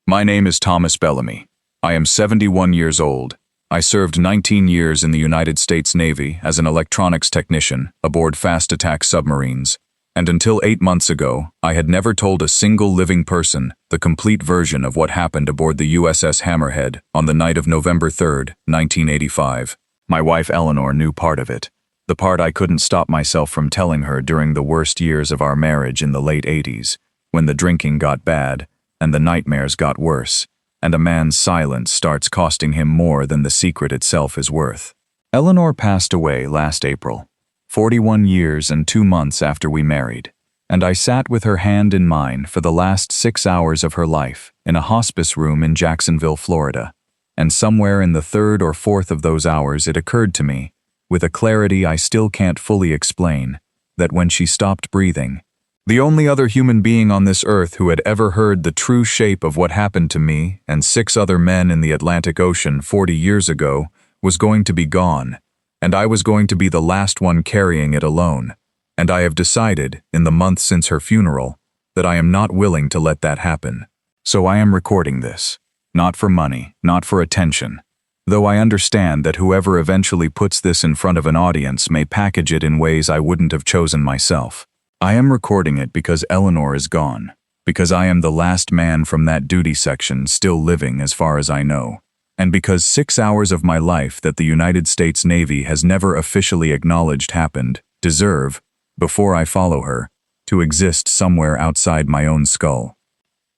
My name is Thomas Bellamy. I am 71 years old. I served 19 years in the United States Navy as an electronics technician aboard fast attack submarines, and until 8 months ago, I had never told a single living person the complete version of what happened aboard the USS Hammerhead on the night of November 3rd, 1985. My wife Eleanor knew part of it, the part I couldn't stop myself from telling her during the worst years of our marriage in the late 80s, when the drinking got bad and the nightmares got worse, and a man's silence starts costing him more than the secret itself is worth. Eleanor passed away last April, 41 years and 2 months after we married, and I sat with her hand in mine for the last 6 hours of her life in a hospice room in Jacksonville, Florida. And somewhere in the third or fourth of those hours it occurred to me, with a clarity I still can't fully explain, that when she stopped breathing, the only other human being on this earth who had ever heard the true shape of what happened to me and 6 other men in the Atlantic Ocean 40 years ago was going to be gone, and I was going to be the last one carrying it alone. And I have decided, in the month since her funeral, that I am not willing to let that happen. So I am recording this, not for money, not for attention, though I understand that whoever eventually puts this in front of an audience may package it in ways I wouldn't have chosen myself. I am recording it because Eleanor is gone, because I am the last man from that duty section still living as far as I know, and because 6 hours of my life that the United States Navy has never officially acknowledged happened deserve, before I follow her, to exist somewhere outside my own skull.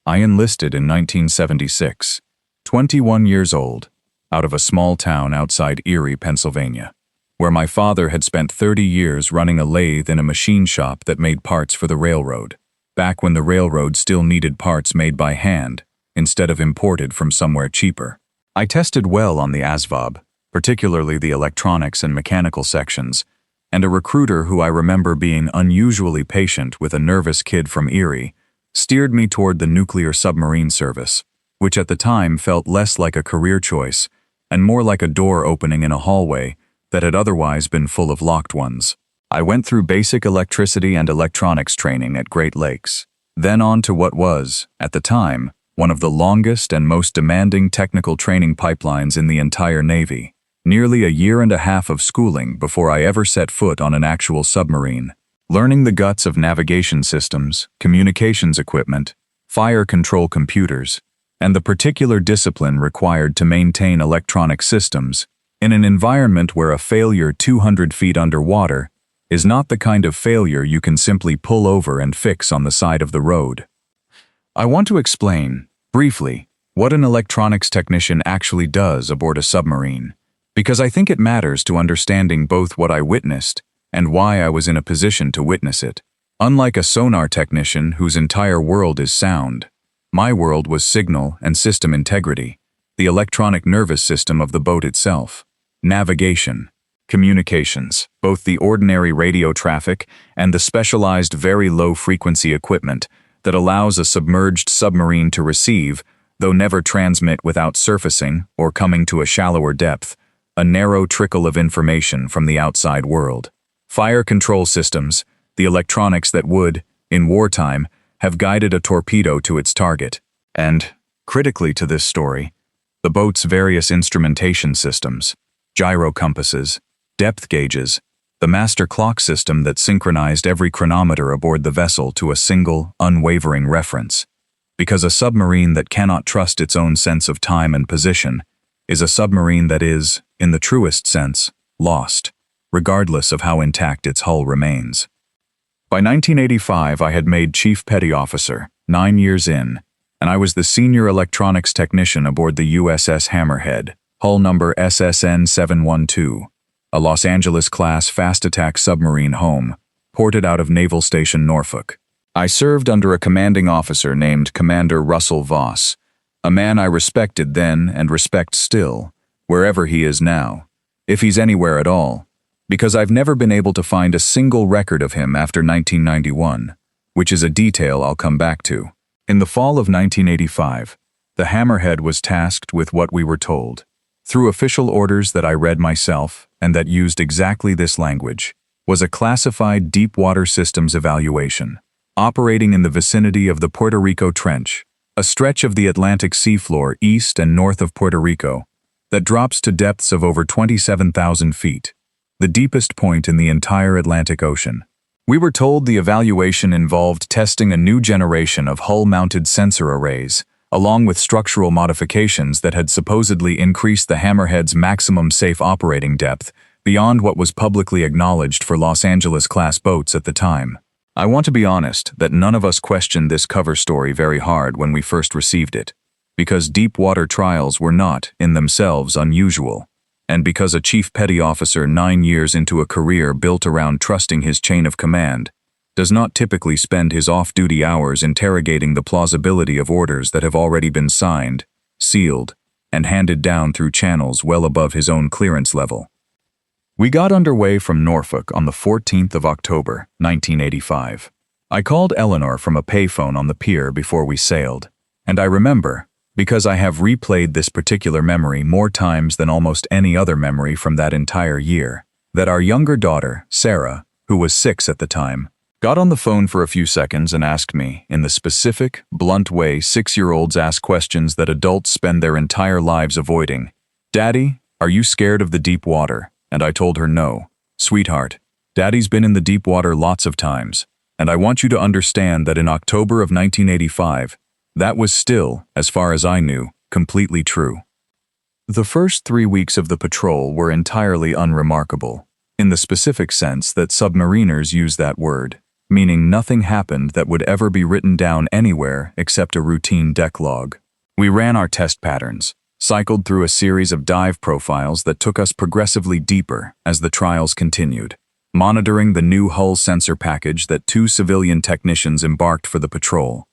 I enlisted in 1976, 21 years old, out of a small town outside Erie, Pennsylvania, where my father had spent 30 years running a lathe in a machine shop that made parts for the railroad, back when the railroad still needed parts made by hand, instead of imported from somewhere cheaper. I tested well on the ASVAB, particularly the electronics and mechanical sections, and a recruiter who I remember being unusually patient with a nervous kid from Erie steered me toward the nuclear submarine service, which at the time felt less like a career choice and more like a door opening in a hallway that had otherwise been full of locked ones. I went through basic electricity and electronics training at Great Lakes, then on to what was, at the time, one of the longest and most demanding technical training pipelines in the entire Navy. Nearly a year and a half of schooling before I ever set foot on an actual submarine, learning the guts of navigation systems, communications equipment, fire control computers, and the particular discipline required to maintain electronic systems in an environment where a failure 200 feet underwater is not the kind of failure you can simply pull over and fix on the side of the road. I want to explain, briefly, what an electronics technician actually does aboard a submarine, because I think it matters to understanding both what I witnessed and why I was in a position to witness it. Unlike a sonar technician whose entire world is sound, my world was signal and system integrity, the electronic nervous system of the boat itself, navigation, communications, both the ordinary radio traffic and the specialized very low-frequency equipment that allows a submerged submarine to receive, though never transmit without surfacing or coming to a shallower depth, a narrow trickle of information from the outside world. Fire control systems, the electronics that would, in wartime, have guided a torpedo to its target, and, critically to this story, the boat's various instrumentation systems, gyro compasses, depth gauges, the master clock system that synchronized every chronometer aboard the vessel to a single, unwavering reference. Because a submarine that cannot trust its own sense of time and position is a submarine that is, in the truest sense, lost, regardless of how intact its hull remains. By 1985, I had made Chief Petty Officer, 9 years in, and I was the senior electronics technician aboard the USS Hammerhead, hull number SSN 712, a Los Angeles-class fast-attack submarine home, ported out of Naval Station Norfolk. I served under a commanding officer named Commander Russell Voss, a man I respected then and respect still, wherever he is now, if he's anywhere at all, because I've never been able to find a single record of him after 1991, which is a detail I'll come back to. In the fall of 1985, the Hammerhead was tasked with what we were told, through official orders that I read myself and that used exactly this language, was a classified deep water systems evaluation, operating in the vicinity of the Puerto Rico Trench, a stretch of the Atlantic seafloor east and north of Puerto Rico that drops to depths of over 27,000 feet, the deepest point in the entire Atlantic Ocean. We were told the evaluation involved testing a new generation of hull-mounted sensor arrays, along with structural modifications that had supposedly increased the Hammerhead's maximum safe operating depth beyond what was publicly acknowledged for Los Angeles-class boats at the time. I want to be honest that none of us questioned this cover story very hard when we first received it, because deep water trials were not, in themselves, unusual, and because a chief petty officer 9 years into a career built around trusting his chain of command does not typically spend his off-duty hours interrogating the plausibility of orders that have already been signed, sealed, and handed down through channels well above his own clearance level. We got underway from Norfolk on the 14th of October, 1985. I called Eleanor from a payphone on the pier before we sailed, and I remember, because I have replayed this particular memory more times than almost any other memory from that entire year, that our younger daughter, Sarah, who was 6 at the time, got on the phone for a few seconds and asked me, in the specific, blunt way 6-year-olds ask questions that adults spend their entire lives avoiding, "Daddy, are you scared of the deep water?" And I told her no. "Sweetheart, Daddy's been in the deep water lots of times, and I want you to understand that in October of 1985, that was still, as far as I knew, completely true." The first 3 weeks of the patrol were entirely unremarkable, in the specific sense that submariners use that word, meaning nothing happened that would ever be written down anywhere except a routine deck log. We ran our test patterns, cycled through a series of dive profiles that took us progressively deeper as the trials continued, monitoring the new hull sensor package that 2 civilian technicians embarked for the patrol.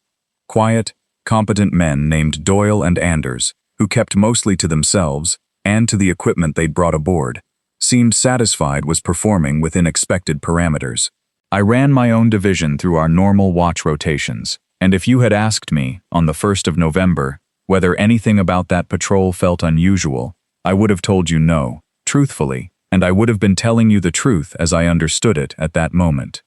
Quiet, competent men named Doyle and Anders, who kept mostly to themselves and to the equipment they'd brought aboard, seemed satisfied was performing within expected parameters. I ran my own division through our normal watch rotations, and if you had asked me, on the 1st of November, whether anything about that patrol felt unusual, I would have told you no, truthfully, and I would have been telling you the truth as I understood it at that moment.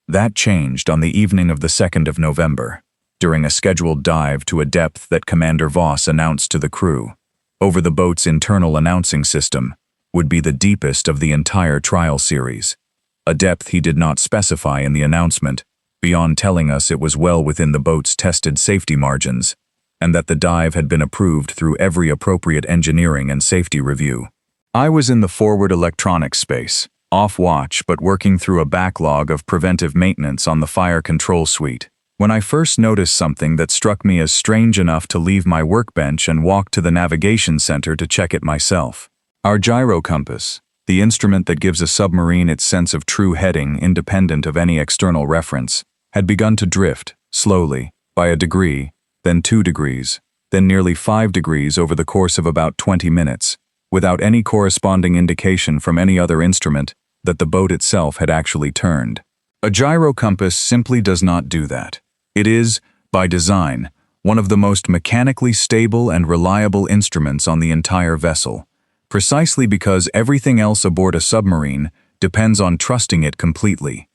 That changed on the evening of the 2nd of November, during a scheduled dive to a depth that Commander Voss announced to the crew, over the boat's internal announcing system, would be the deepest of the entire trial series, a depth he did not specify in the announcement, beyond telling us it was well within the boat's tested safety margins, and that the dive had been approved through every appropriate engineering and safety review. I was in the forward electronics space, off watch but working through a backlog of preventive maintenance on the fire control suite, when I first noticed something that struck me as strange enough to leave my workbench and walk to the navigation center to check it myself. Our gyro compass, the instrument that gives a submarine its sense of true heading independent of any external reference, had begun to drift, slowly, by a degree, then 2 degrees, then nearly 5 degrees over the course of about 20 minutes, without any corresponding indication from any other instrument that the boat itself had actually turned. A gyro compass simply does not do that. It is, by design, one of the most mechanically stable and reliable instruments on the entire vessel, precisely because everything else aboard a submarine depends on trusting it completely.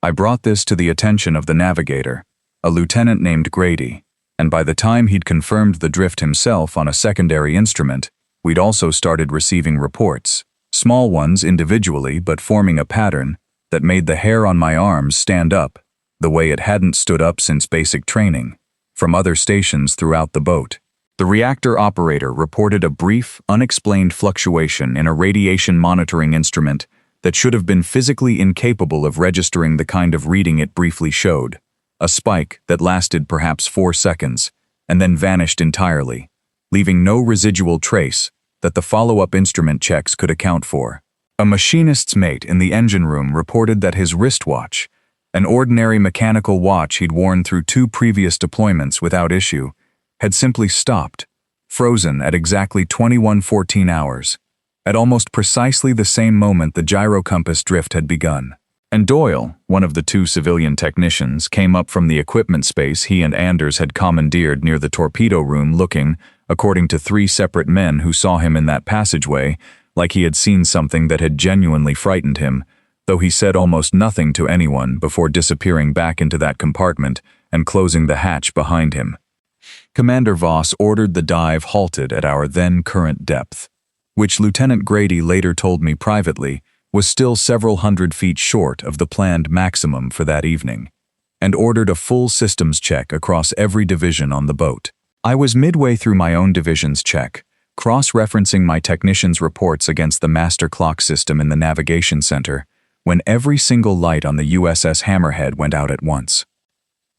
I brought this to the attention of the navigator, a lieutenant named Grady, and by the time he'd confirmed the drift himself on a secondary instrument, we'd also started receiving reports, small ones individually but forming a pattern that made the hair on my arms stand up, the way it hadn't stood up since basic training, from other stations throughout the boat. The reactor operator reported a brief, unexplained fluctuation in a radiation monitoring instrument that should have been physically incapable of registering the kind of reading it briefly showed, a spike that lasted perhaps 4 seconds, and then vanished entirely, leaving no residual trace that the follow-up instrument checks could account for. A machinist's mate in the engine room reported that his wristwatch, an ordinary mechanical watch he'd worn through 2 previous deployments without issue, had simply stopped, frozen at exactly 21:14 hours, at almost precisely the same moment the gyro compass drift had begun. And Doyle, one of the 2 civilian technicians, came up from the equipment space he and Anders had commandeered near the torpedo room looking, according to 3 separate men who saw him in that passageway, like he had seen something that had genuinely frightened him, though he said almost nothing to anyone before disappearing back into that compartment and closing the hatch behind him. Commander Voss ordered the dive halted at our then current depth, which Lieutenant Grady later told me privately was still several hundred feet short of the planned maximum for that evening, and ordered a full systems check across every division on the boat. I was midway through my own division's check, cross-referencing my technicians' reports against the master clock system in the navigation center, when every single light on the USS Hammerhead went out at once.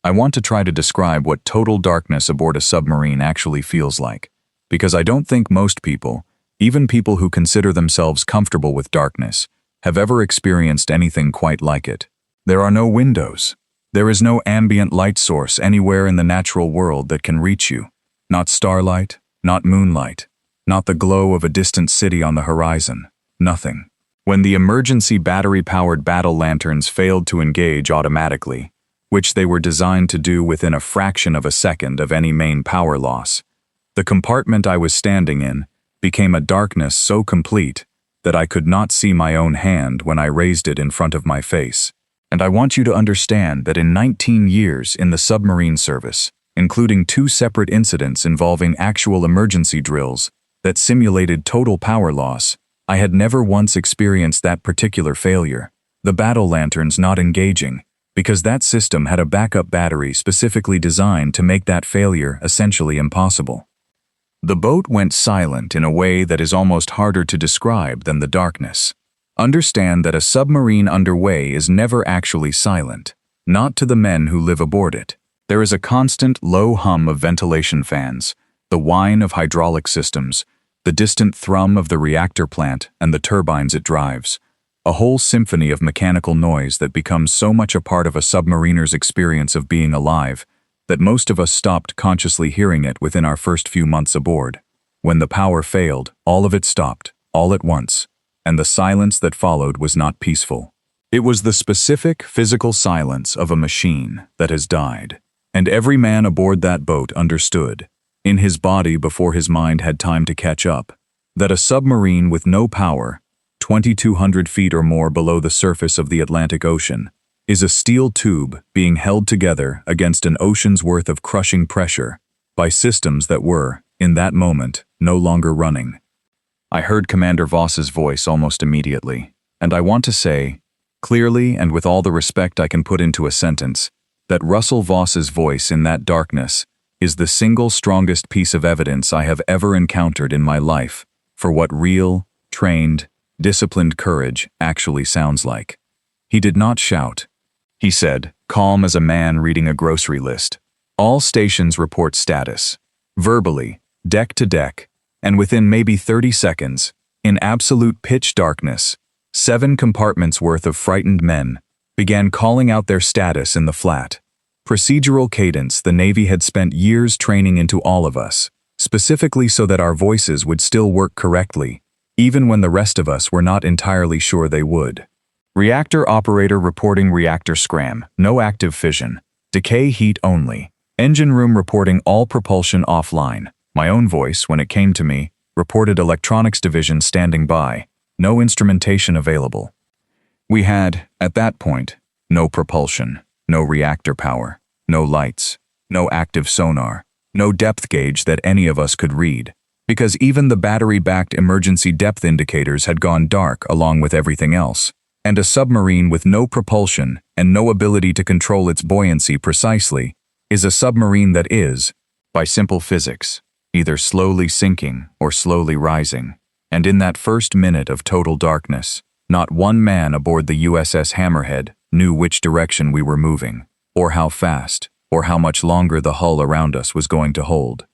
I want to try to describe what total darkness aboard a submarine actually feels like, because I don't think most people, even people who consider themselves comfortable with darkness, have ever experienced anything quite like it. There are no windows. There is no ambient light source anywhere in the natural world that can reach you. Not starlight, not moonlight, not the glow of a distant city on the horizon. Nothing. When the emergency battery-powered battle lanterns failed to engage automatically, which they were designed to do within a fraction of a second of any main power loss, the compartment I was standing in became a darkness so complete that I could not see my own hand when I raised it in front of my face. And I want you to understand that in 19 years in the submarine service, including 2 separate incidents involving actual emergency drills that simulated total power loss, I had never once experienced that particular failure, the battle lanterns not engaging, because that system had a backup battery specifically designed to make that failure essentially impossible. The boat went silent in a way that is almost harder to describe than the darkness. Understand that a submarine underway is never actually silent, not to the men who live aboard it. There is a constant low hum of ventilation fans, the whine of hydraulic systems, the distant thrum of the reactor plant and the turbines it drives, a whole symphony of mechanical noise that becomes so much a part of a submariner's experience of being alive that most of us stopped consciously hearing it within our first few months aboard. When the power failed, all of it stopped, all at once, and the silence that followed was not peaceful. It was the specific physical silence of a machine that has died, and every man aboard that boat understood, in his body before his mind had time to catch up, that a submarine with no power, 2,200 feet or more below the surface of the Atlantic Ocean, is a steel tube being held together against an ocean's worth of crushing pressure by systems that were, in that moment, no longer running. I heard Commander Voss's voice almost immediately, and I want to say, clearly and with all the respect I can put into a sentence, that Russell Voss's voice in that darkness is the single strongest piece of evidence I have ever encountered in my life for what real, trained, disciplined courage actually sounds like. He did not shout. He said, calm as a man reading a grocery list, "All stations report status." Verbally, deck to deck, and within maybe 30 seconds, in absolute pitch darkness, 7 compartments worth of frightened men began calling out their status in the flat. Procedural cadence the Navy had spent years training into all of us, specifically so that our voices would still work correctly, even when the rest of us were not entirely sure they would. Reactor operator reporting reactor scram, no active fission, decay heat only. Engine room reporting all propulsion offline. My own voice, when it came to me, reported electronics division standing by, no instrumentation available. We had, at that point, no propulsion, no reactor power, no lights, no active sonar, no depth gauge that any of us could read, because even the battery-backed emergency depth indicators had gone dark along with everything else. And a submarine with no propulsion and no ability to control its buoyancy precisely is a submarine that is, by simple physics, either slowly sinking or slowly rising. And in that first minute of total darkness, not one man aboard the USS Hammerhead knew which direction we were moving, or how fast, or how much longer the hull around us was going to hold.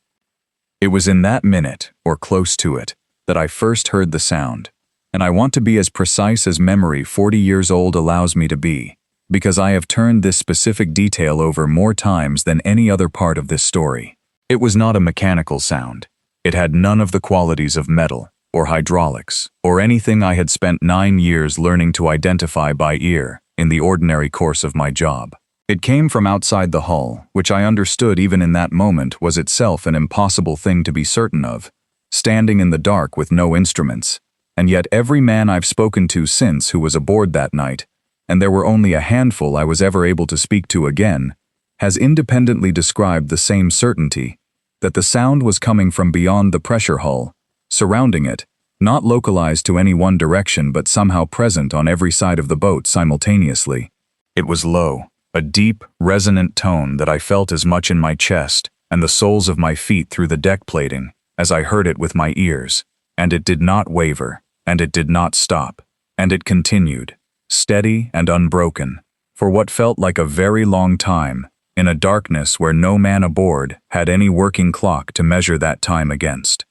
It was in that minute, or close to it, that I first heard the sound. And I want to be as precise as memory 40 years old allows me to be, because I have turned this specific detail over more times than any other part of this story. It was not a mechanical sound. It had none of the qualities of metal, or hydraulics, or anything I had spent 9 years learning to identify by ear in the ordinary course of my job. It came from outside the hull, which I understood even in that moment was itself an impossible thing to be certain of, standing in the dark with no instruments. And yet every man I've spoken to since who was aboard that night, and there were only a handful I was ever able to speak to again, has independently described the same certainty, that the sound was coming from beyond the pressure hull, surrounding it, not localized to any one direction but somehow present on every side of the boat simultaneously. It was low, a deep, resonant tone that I felt as much in my chest and the soles of my feet through the deck plating as I heard it with my ears, and it did not waver, and it did not stop, and it continued, steady and unbroken, for what felt like a very long time, in a darkness where no man aboard had any working clock to measure that time against.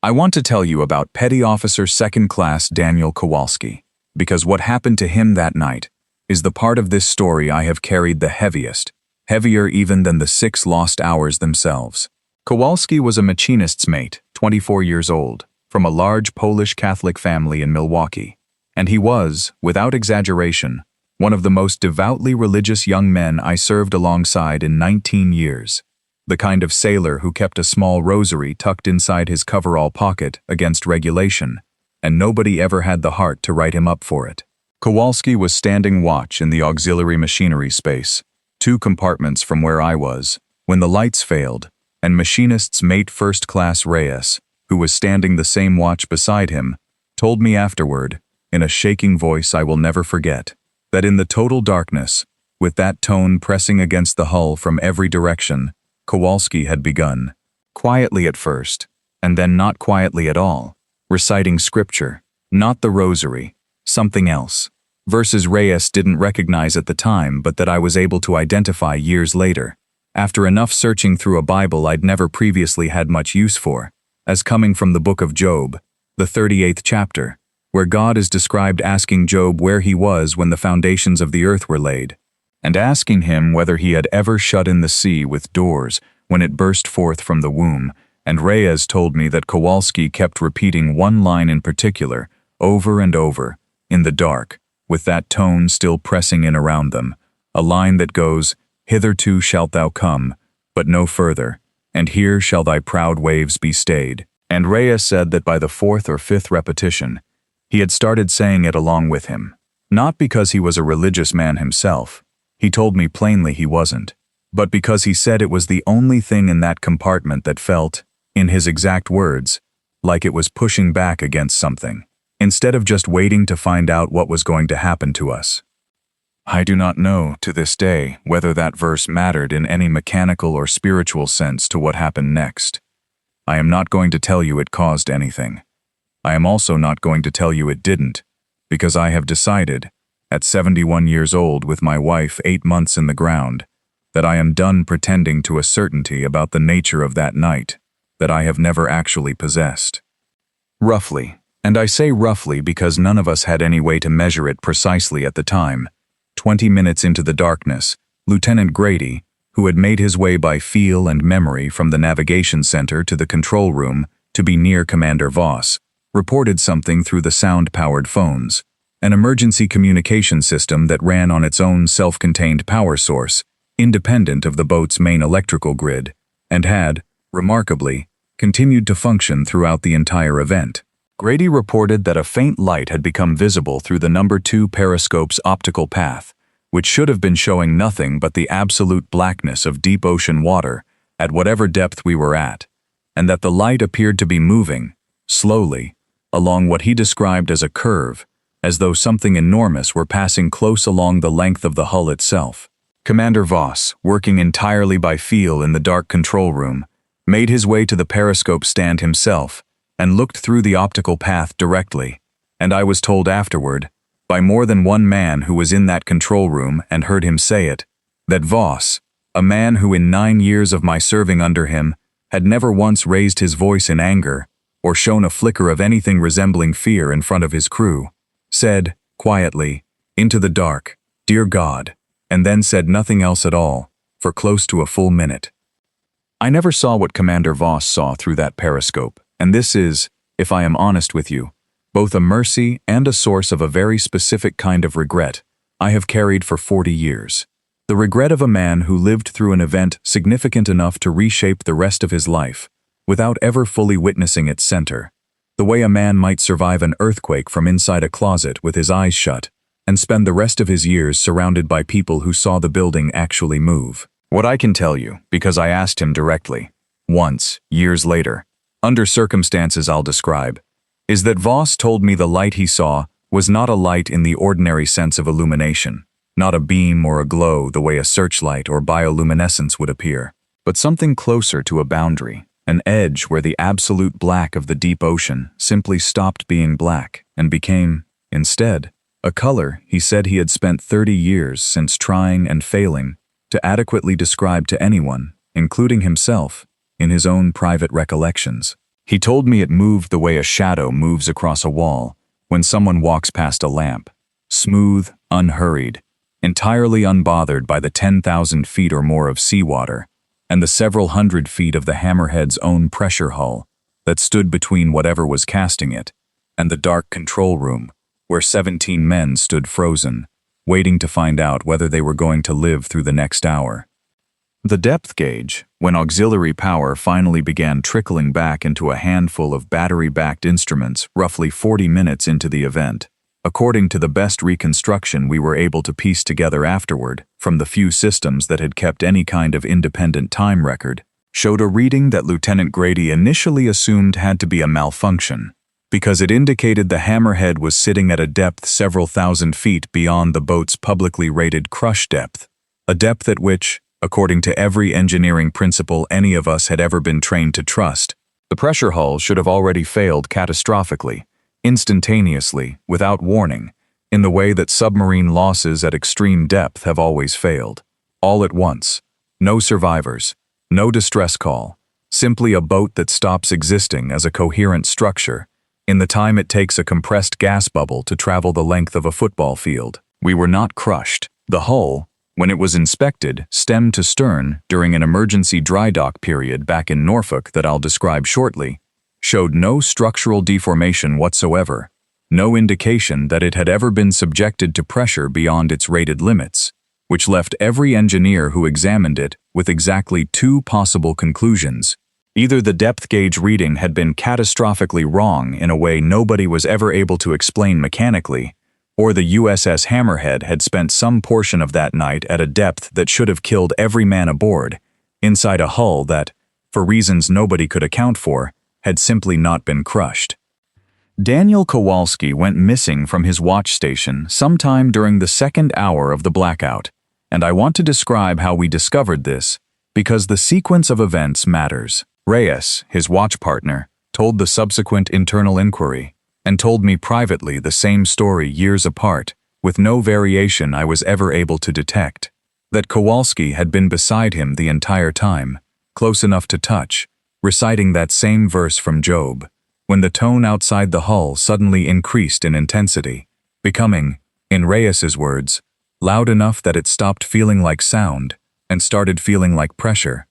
I want to tell you about Petty Officer Second Class Daniel Kowalski, because what happened to him that night is the part of this story I have carried the heaviest, heavier even than the 6 lost hours themselves. Kowalski was a machinist's mate, 24 years old, from a large Polish Catholic family in Milwaukee, and he was, without exaggeration, one of the most devoutly religious young men I served alongside in 19 years, the kind of sailor who kept a small rosary tucked inside his coverall pocket against regulation, and nobody ever had the heart to write him up for it. Kowalski was standing watch in the auxiliary machinery space, 2 compartments from where I was, when the lights failed, and machinist's mate First Class Reyes, who was standing the same watch beside him, told me afterward, in a shaking voice I will never forget, that in the total darkness, with that tone pressing against the hull from every direction, Kowalski had begun, quietly at first, and then not quietly at all, reciting scripture, not the rosary, something else, verses Reyes didn't recognize at the time but that I was able to identify years later, after enough searching through a Bible I'd never previously had much use for, as coming from the book of Job, the 38th chapter, where God is described asking Job where he was when the foundations of the earth were laid, and asking him whether he had ever shut in the sea with doors when it burst forth from the womb, and Reyes told me that Kowalski kept repeating one line in particular, over and over, in the dark, with that tone still pressing in around them, a line that goes, "Hitherto shalt thou come, but no further, and here shall thy proud waves be stayed." And Reyes said that by the 4th or 5th repetition, he had started saying it along with him. Not because he was a religious man himself, he told me plainly he wasn't, but because he said it was the only thing in that compartment that felt, in his exact words, like it was pushing back against something, instead of just waiting to find out what was going to happen to us. I do not know, to this day, whether that verse mattered in any mechanical or spiritual sense to what happened next. I am not going to tell you it caused anything. I am also not going to tell you it didn't, because I have decided, at 71 years old with my wife 8 months in the ground, that I am done pretending to a certainty about the nature of that night that I have never actually possessed. Roughly, and I say roughly because none of us had any way to measure it precisely at the time, 20 minutes into the darkness, Lieutenant Grady, who had made his way by feel and memory from the navigation center to the control room to be near Commander Voss, reported something through the sound-powered phones, an emergency communication system that ran on its own self-contained power source, independent of the boat's main electrical grid, and had, remarkably, continued to function throughout the entire event. Grady reported that a faint light had become visible through the number 2 periscope's optical path, which should have been showing nothing but the absolute blackness of deep ocean water at whatever depth we were at, and that the light appeared to be moving, slowly, along what he described as a curve, as though something enormous were passing close along the length of the hull itself. Commander Voss, working entirely by feel in the dark control room, made his way to the periscope stand himself and looked through the optical path directly, and I was told afterward, by more than one man who was in that control room and heard him say it, that Voss, a man who in 9 years of my serving under him had never once raised his voice in anger or shown a flicker of anything resembling fear in front of his crew, said, quietly, into the dark, "Dear God," and then said nothing else at all, for close to a full minute. I never saw what Commander Voss saw through that periscope, and this is, if I am honest with you, both a mercy and a source of a very specific kind of regret I have carried for 40 years. The regret of a man who lived through an event significant enough to reshape the rest of his life, without ever fully witnessing its center, the way a man might survive an earthquake from inside a closet with his eyes shut, and spend the rest of his years surrounded by people who saw the building actually move. What I can tell you, because I asked him directly, once, years later, under circumstances I'll describe, is that Voss told me the light he saw was not a light in the ordinary sense of illumination, not a beam or a glow the way a searchlight or bioluminescence would appear, but something closer to a boundary, an edge where the absolute black of the deep ocean simply stopped being black and became, instead, a color he said he had spent 30 years since trying and failing to adequately describe to anyone, including himself, in his own private recollections. He told me it moved the way a shadow moves across a wall when someone walks past a lamp, smooth, unhurried, entirely unbothered by the 10,000 feet or more of seawater and the several hundred feet of the Hammerhead's own pressure hull that stood between whatever was casting it and the dark control room where 17 men stood frozen, waiting to find out whether they were going to live through the next hour. The depth gauge, when auxiliary power finally began trickling back into a handful of battery-backed instruments roughly 40 minutes into the event, according to the best reconstruction we were able to piece together afterward from the few systems that had kept any kind of independent time record, showed a reading that Lieutenant Grady initially assumed had to be a malfunction, because it indicated the Hammerhead was sitting at a depth several thousand feet beyond the boat's publicly rated crush depth, a depth at which, according to every engineering principle any of us had ever been trained to trust, the pressure hull should have already failed catastrophically, instantaneously, without warning, in the way that submarine losses at extreme depth have always failed. All at once. No survivors. No distress call. Simply a boat that stops existing as a coherent structure in the time it takes a compressed gas bubble to travel the length of a football field. We were not crushed. The hull, when it was inspected, stem to stern during an emergency dry dock period back in Norfolk that I'll describe shortly, showed no structural deformation whatsoever, no indication that it had ever been subjected to pressure beyond its rated limits, which left every engineer who examined it with exactly two possible conclusions. Either the depth gauge reading had been catastrophically wrong in a way nobody was ever able to explain mechanically, or the USS Hammerhead had spent some portion of that night at a depth that should have killed every man aboard, inside a hull that, for reasons nobody could account for, had simply not been crushed. Daniel Kowalski went missing from his watch station sometime during the second hour of the blackout, and I want to describe how we discovered this, because the sequence of events matters. Reyes, his watch partner, told the subsequent internal inquiry, and told me privately the same story years apart, with no variation I was ever able to detect, that Kowalski had been beside him the entire time, close enough to touch, reciting that same verse from Job, when the tone outside the hull suddenly increased in intensity, becoming, in Reyes's words, loud enough that it stopped feeling like sound and started feeling like pressure,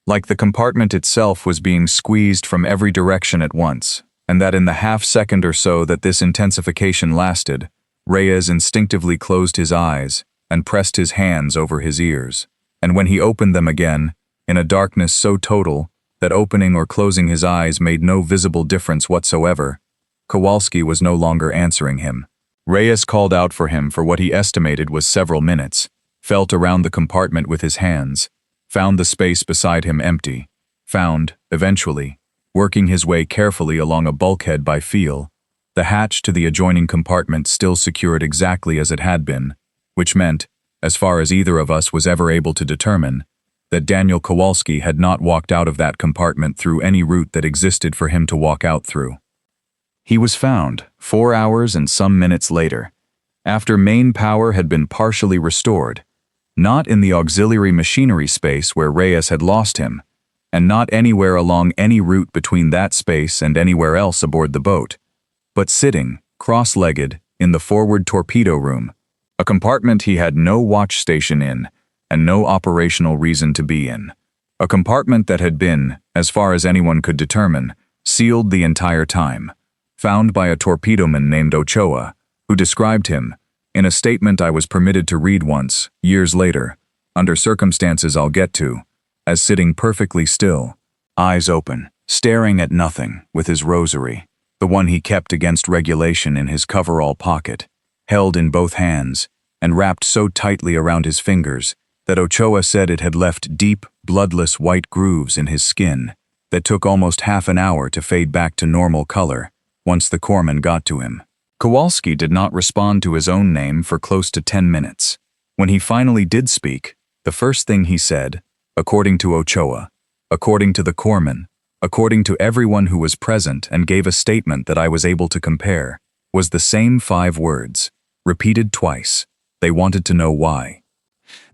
like the compartment itself was being squeezed from every direction at once, and that in the half-second or so that this intensification lasted, Reyes instinctively closed his eyes and pressed his hands over his ears, and when he opened them again, in a darkness so total that opening or closing his eyes made no visible difference whatsoever, Kowalski was no longer answering him. Reyes called out for him for what he estimated was several minutes, felt around the compartment with his hands, found the space beside him empty, found, eventually, working his way carefully along a bulkhead by feel, the hatch to the adjoining compartment still secured exactly as it had been, which meant, as far as either of us was ever able to determine, that Daniel Kowalski had not walked out of that compartment through any route that existed for him to walk out through. He was found 4 hours and some minutes later, after main power had been partially restored, not in the auxiliary machinery space where Reyes had lost him, and not anywhere along any route between that space and anywhere else aboard the boat, but sitting, cross-legged, in the forward torpedo room, a compartment he had no watch station in, and no operational reason to be in. A compartment that had been, as far as anyone could determine, sealed the entire time, found by a torpedoman named Ochoa, who described him, in a statement I was permitted to read once, years later, under circumstances I'll get to, as sitting perfectly still, eyes open, staring at nothing, with his rosary, the one he kept against regulation in his coverall pocket, held in both hands, and wrapped so tightly around his fingers that Ochoa said it had left deep, bloodless white grooves in his skin, that took almost half an hour to fade back to normal color once the corpsman got to him. Kowalski did not respond to his own name for close to 10 minutes. When he finally did speak, the first thing he said, according to Ochoa, according to the corpsman, according to everyone who was present and gave a statement that I was able to compare, was the same 5 words, repeated twice. They wanted to know why.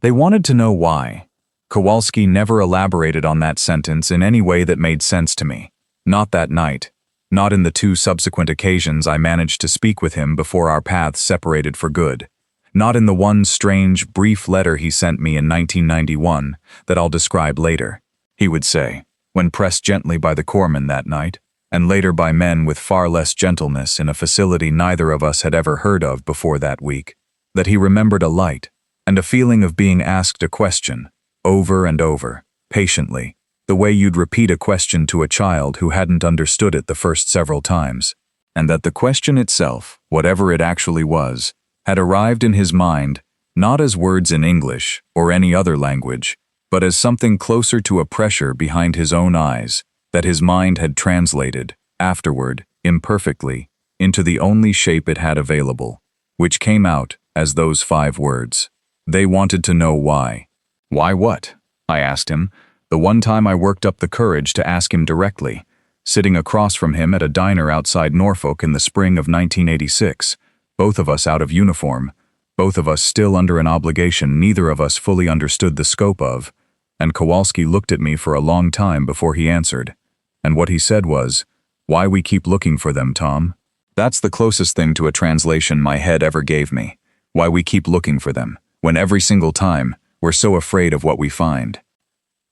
They wanted to know why. Kowalski never elaborated on that sentence in any way that made sense to me. Not that night. Not in the 2 subsequent occasions I managed to speak with him before our paths separated for good. Not in the one strange, brief letter he sent me in 1991 that I'll describe later. He would say, when pressed gently by the corpsman that night, and later by men with far less gentleness in a facility neither of us had ever heard of before that week, that he remembered a light and a feeling of being asked a question, over and over, patiently, the way you'd repeat a question to a child who hadn't understood it the first several times, and that the question itself, whatever it actually was, had arrived in his mind not as words in English or any other language, but as something closer to a pressure behind his own eyes that his mind had translated, afterward, imperfectly, into the only shape it had available, which came out as those 5 words. They wanted to know why. Why what? I asked him, the one time I worked up the courage to ask him directly, sitting across from him at a diner outside Norfolk in the spring of 1986, both of us out of uniform, both of us still under an obligation neither of us fully understood the scope of, and Kowalski looked at me for a long time before he answered. And what he said was, "Why we keep looking for them, Tom." That's the closest thing to a translation my head ever gave me. Why we keep looking for them, when every single time, we're so afraid of what we find.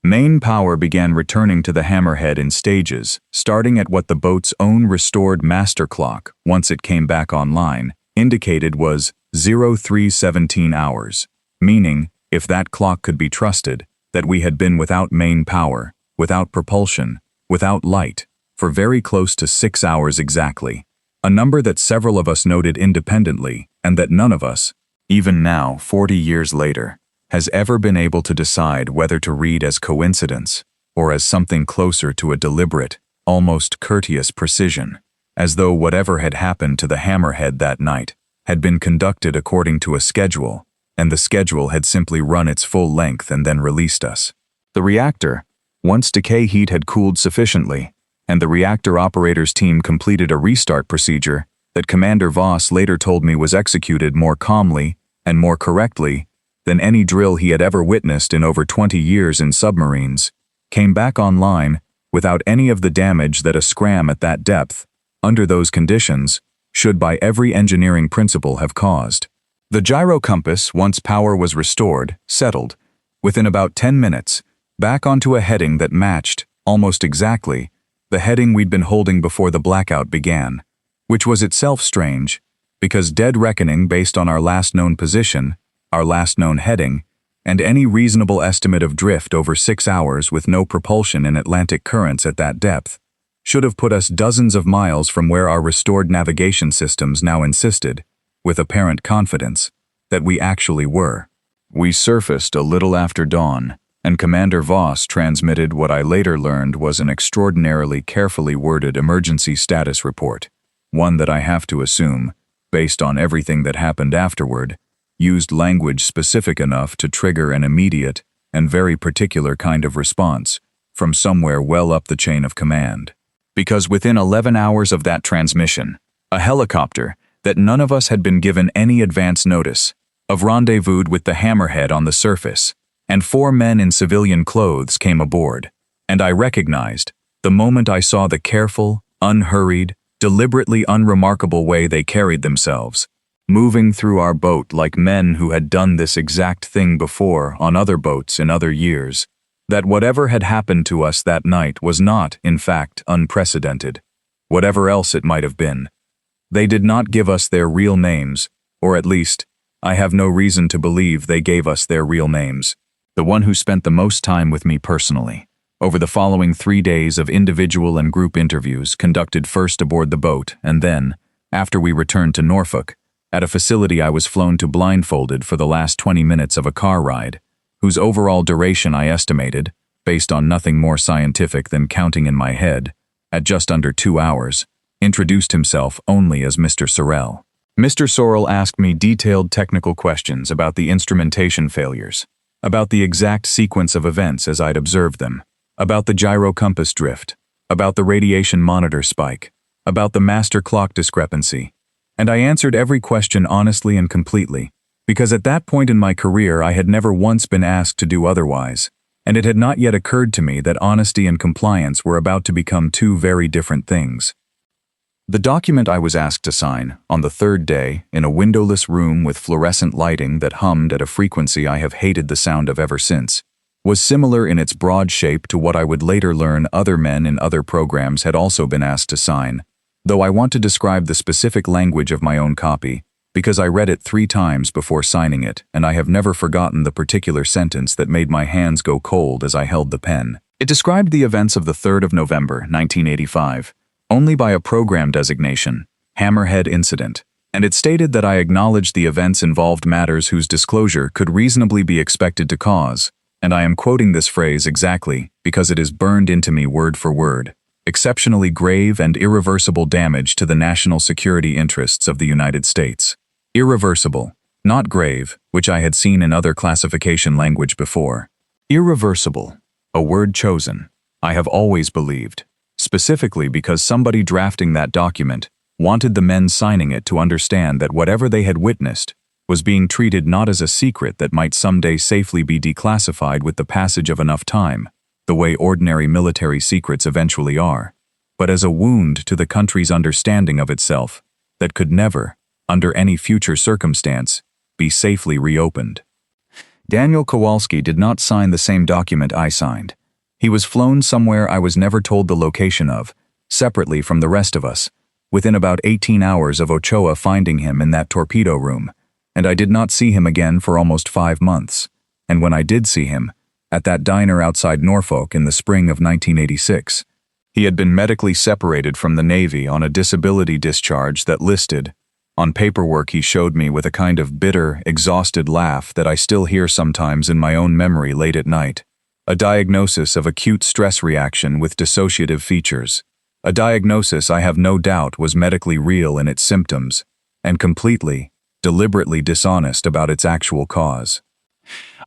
Main power began returning to the Hammerhead in stages, starting at what the boat's own restored master clock, once it came back online, indicated was 0317 hours, meaning, if that clock could be trusted, that we had been without main power, without propulsion, without light, for very close to 6 hours exactly, a number that several of us noted independently and that none of us, even now 40 years later, has ever been able to decide whether to read as coincidence or as something closer to a deliberate, almost courteous precision, as though whatever had happened to the Hammerhead that night had been conducted according to a schedule, and the schedule had simply run its full length and then released us. The reactor, once decay heat had cooled sufficiently, and the reactor operator's team completed a restart procedure that Commander Voss later told me was executed more calmly and more correctly than any drill he had ever witnessed in over 20 years in submarines, came back online without any of the damage that a scram at that depth, under those conditions, should by every engineering principle have caused. The gyro compass, once power was restored, settled, within about 10 minutes, back onto a heading that matched, almost exactly, the heading we'd been holding before the blackout began, which was itself strange, because dead reckoning based on our last known position, our last known heading, and any reasonable estimate of drift over 6 hours with no propulsion in Atlantic currents at that depth, should have put us dozens of miles from where our restored navigation systems now insisted, with apparent confidence, that we actually were. We surfaced a little after dawn, and Commander Voss transmitted what I later learned was an extraordinarily carefully worded emergency status report, one that I have to assume, based on everything that happened afterward, used language specific enough to trigger an immediate and very particular kind of response from somewhere well up the chain of command. Because within 11 hours of that transmission, a helicopter that none of us had been given any advance notice of rendezvoused with the Hammerhead on the surface, and 4 men in civilian clothes came aboard, and I recognized, the moment I saw the careful, unhurried, deliberately unremarkable way they carried themselves, moving through our boat like men who had done this exact thing before on other boats in other years, that whatever had happened to us that night was not, in fact, unprecedented, whatever else it might have been. They did not give us their real names, or at least, I have no reason to believe they gave us their real names. The one who spent the most time with me personally, over the following 3 days of individual and group interviews conducted first aboard the boat and then, after we returned to Norfolk, at a facility I was flown to blindfolded for the last 20 minutes of a car ride, whose overall duration I estimated, based on nothing more scientific than counting in my head, at just under 2 hours, introduced himself only as Mr. Sorrell. Mr. Sorrell asked me detailed technical questions about the instrumentation failures, about the exact sequence of events as I'd observed them, about the gyro compass drift, about the radiation monitor spike, about the master clock discrepancy, and I answered every question honestly and completely, because at that point in my career I had never once been asked to do otherwise, and it had not yet occurred to me that honesty and compliance were about to become two very different things. The document I was asked to sign, on the third day, in a windowless room with fluorescent lighting that hummed at a frequency I have hated the sound of ever since, was similar in its broad shape to what I would later learn other men in other programs had also been asked to sign, though I want to describe the specific language of my own copy, because I read it 3 times before signing it, and I have never forgotten the particular sentence that made my hands go cold as I held the pen. It described the events of the 3rd of November, 1985, only by a program designation, Hammerhead Incident, and it stated that I acknowledged the events involved matters whose disclosure could reasonably be expected to cause, and I am quoting this phrase exactly because it is burned into me word for word, exceptionally grave and irreversible damage to the national security interests of the United States. Irreversible, not grave, which I had seen in other classification language before. Irreversible, a word chosen, I have always believed, specifically because somebody drafting that document wanted the men signing it to understand that whatever they had witnessed was being treated not as a secret that might someday safely be declassified with the passage of enough time, the way ordinary military secrets eventually are, but as a wound to the country's understanding of itself that could never, under any future circumstance, be safely reopened. Daniel Kowalski did not sign the same document I signed. He was flown somewhere I was never told the location of, separately from the rest of us, within about 18 hours of Ochoa finding him in that torpedo room, and I did not see him again for almost 5 months, and when I did see him, at that diner outside Norfolk in the spring of 1986, he had been medically separated from the Navy on a disability discharge that listed, on paperwork he showed me with a kind of bitter, exhausted laugh that I still hear sometimes in my own memory late at night, a diagnosis of acute stress reaction with dissociative features, a diagnosis I have no doubt was medically real in its symptoms, and completely, deliberately dishonest about its actual cause.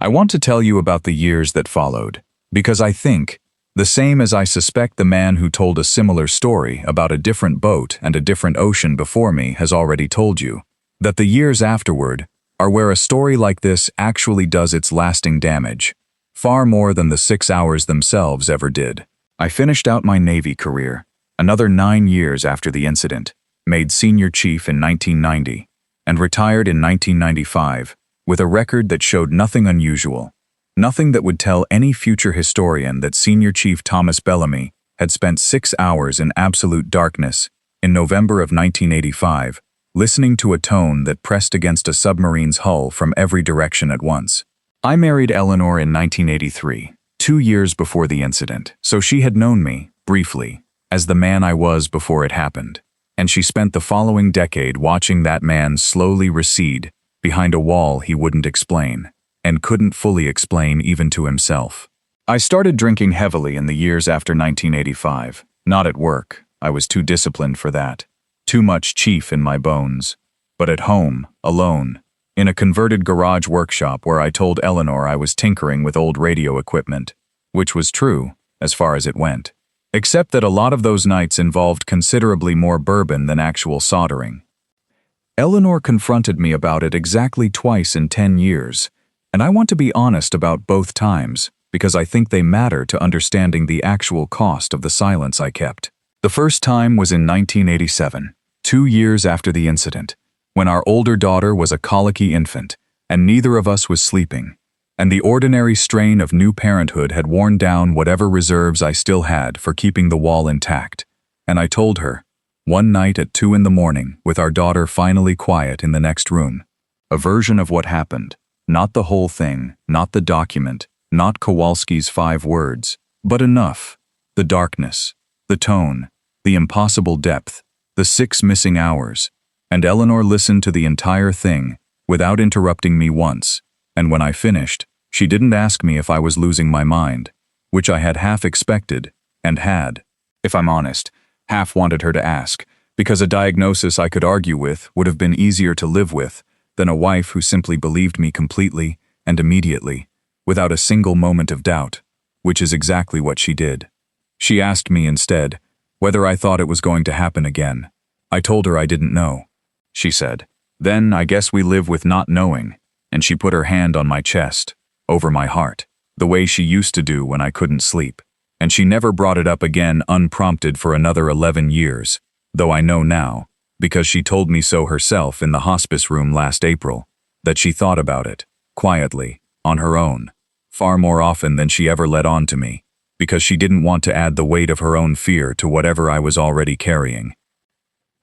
I want to tell you about the years that followed, because I think, the same as I suspect the man who told a similar story about a different boat and a different ocean before me has already told you, that the years afterward are where a story like this actually does its lasting damage, far more than the 6 hours themselves ever did. I finished out my Navy career, another 9 years after the incident, made senior chief in 1990, and retired in 1995, with a record that showed nothing unusual, nothing that would tell any future historian that Senior Chief Thomas Bellamy had spent 6 hours in absolute darkness in November of 1985, listening to a tone that pressed against a submarine's hull from every direction at once. I married Eleanor in 1983, 2 years before the incident, so she had known me, briefly, as the man I was before it happened, and she spent the following decade watching that man slowly recede behind a wall he wouldn't explain, and couldn't fully explain even to himself. I started drinking heavily in the years after 1985, not at work, I was too disciplined for that, too much chief in my bones, but at home, alone, in a converted garage workshop where I told Eleanor I was tinkering with old radio equipment, which was true, as far as it went, except that a lot of those nights involved considerably more bourbon than actual soldering. Eleanor confronted me about it exactly twice in 10 years, and I want to be honest about both times, because I think they matter to understanding the actual cost of the silence I kept. The first time was in 1987, 2 years after the incident, when our older daughter was a colicky infant, and neither of us was sleeping, and the ordinary strain of new parenthood had worn down whatever reserves I still had for keeping the wall intact, and I told her, one night at 2 in the morning, with our daughter finally quiet in the next room, a version of what happened, not the whole thing, not the document, not Kowalski's 5 words, but enough, the darkness, the tone, the impossible depth, the 6 missing hours, and Eleanor listened to the entire thing without interrupting me once, and when I finished, she didn't ask me if I was losing my mind, which I had half expected, and had. If I'm honest, half wanted her to ask, because a diagnosis I could argue with would have been easier to live with than a wife who simply believed me completely and immediately, without a single moment of doubt, which is exactly what she did. She asked me instead whether I thought it was going to happen again. I told her I didn't know. She said, "Then I guess we live with not knowing," and she put her hand on my chest, over my heart, the way she used to do when I couldn't sleep. And she never brought it up again unprompted for another 11 years, though I know now, because she told me so herself in the hospice room last April, that she thought about it, quietly, on her own, far more often than she ever let on to me, because she didn't want to add the weight of her own fear to whatever I was already carrying.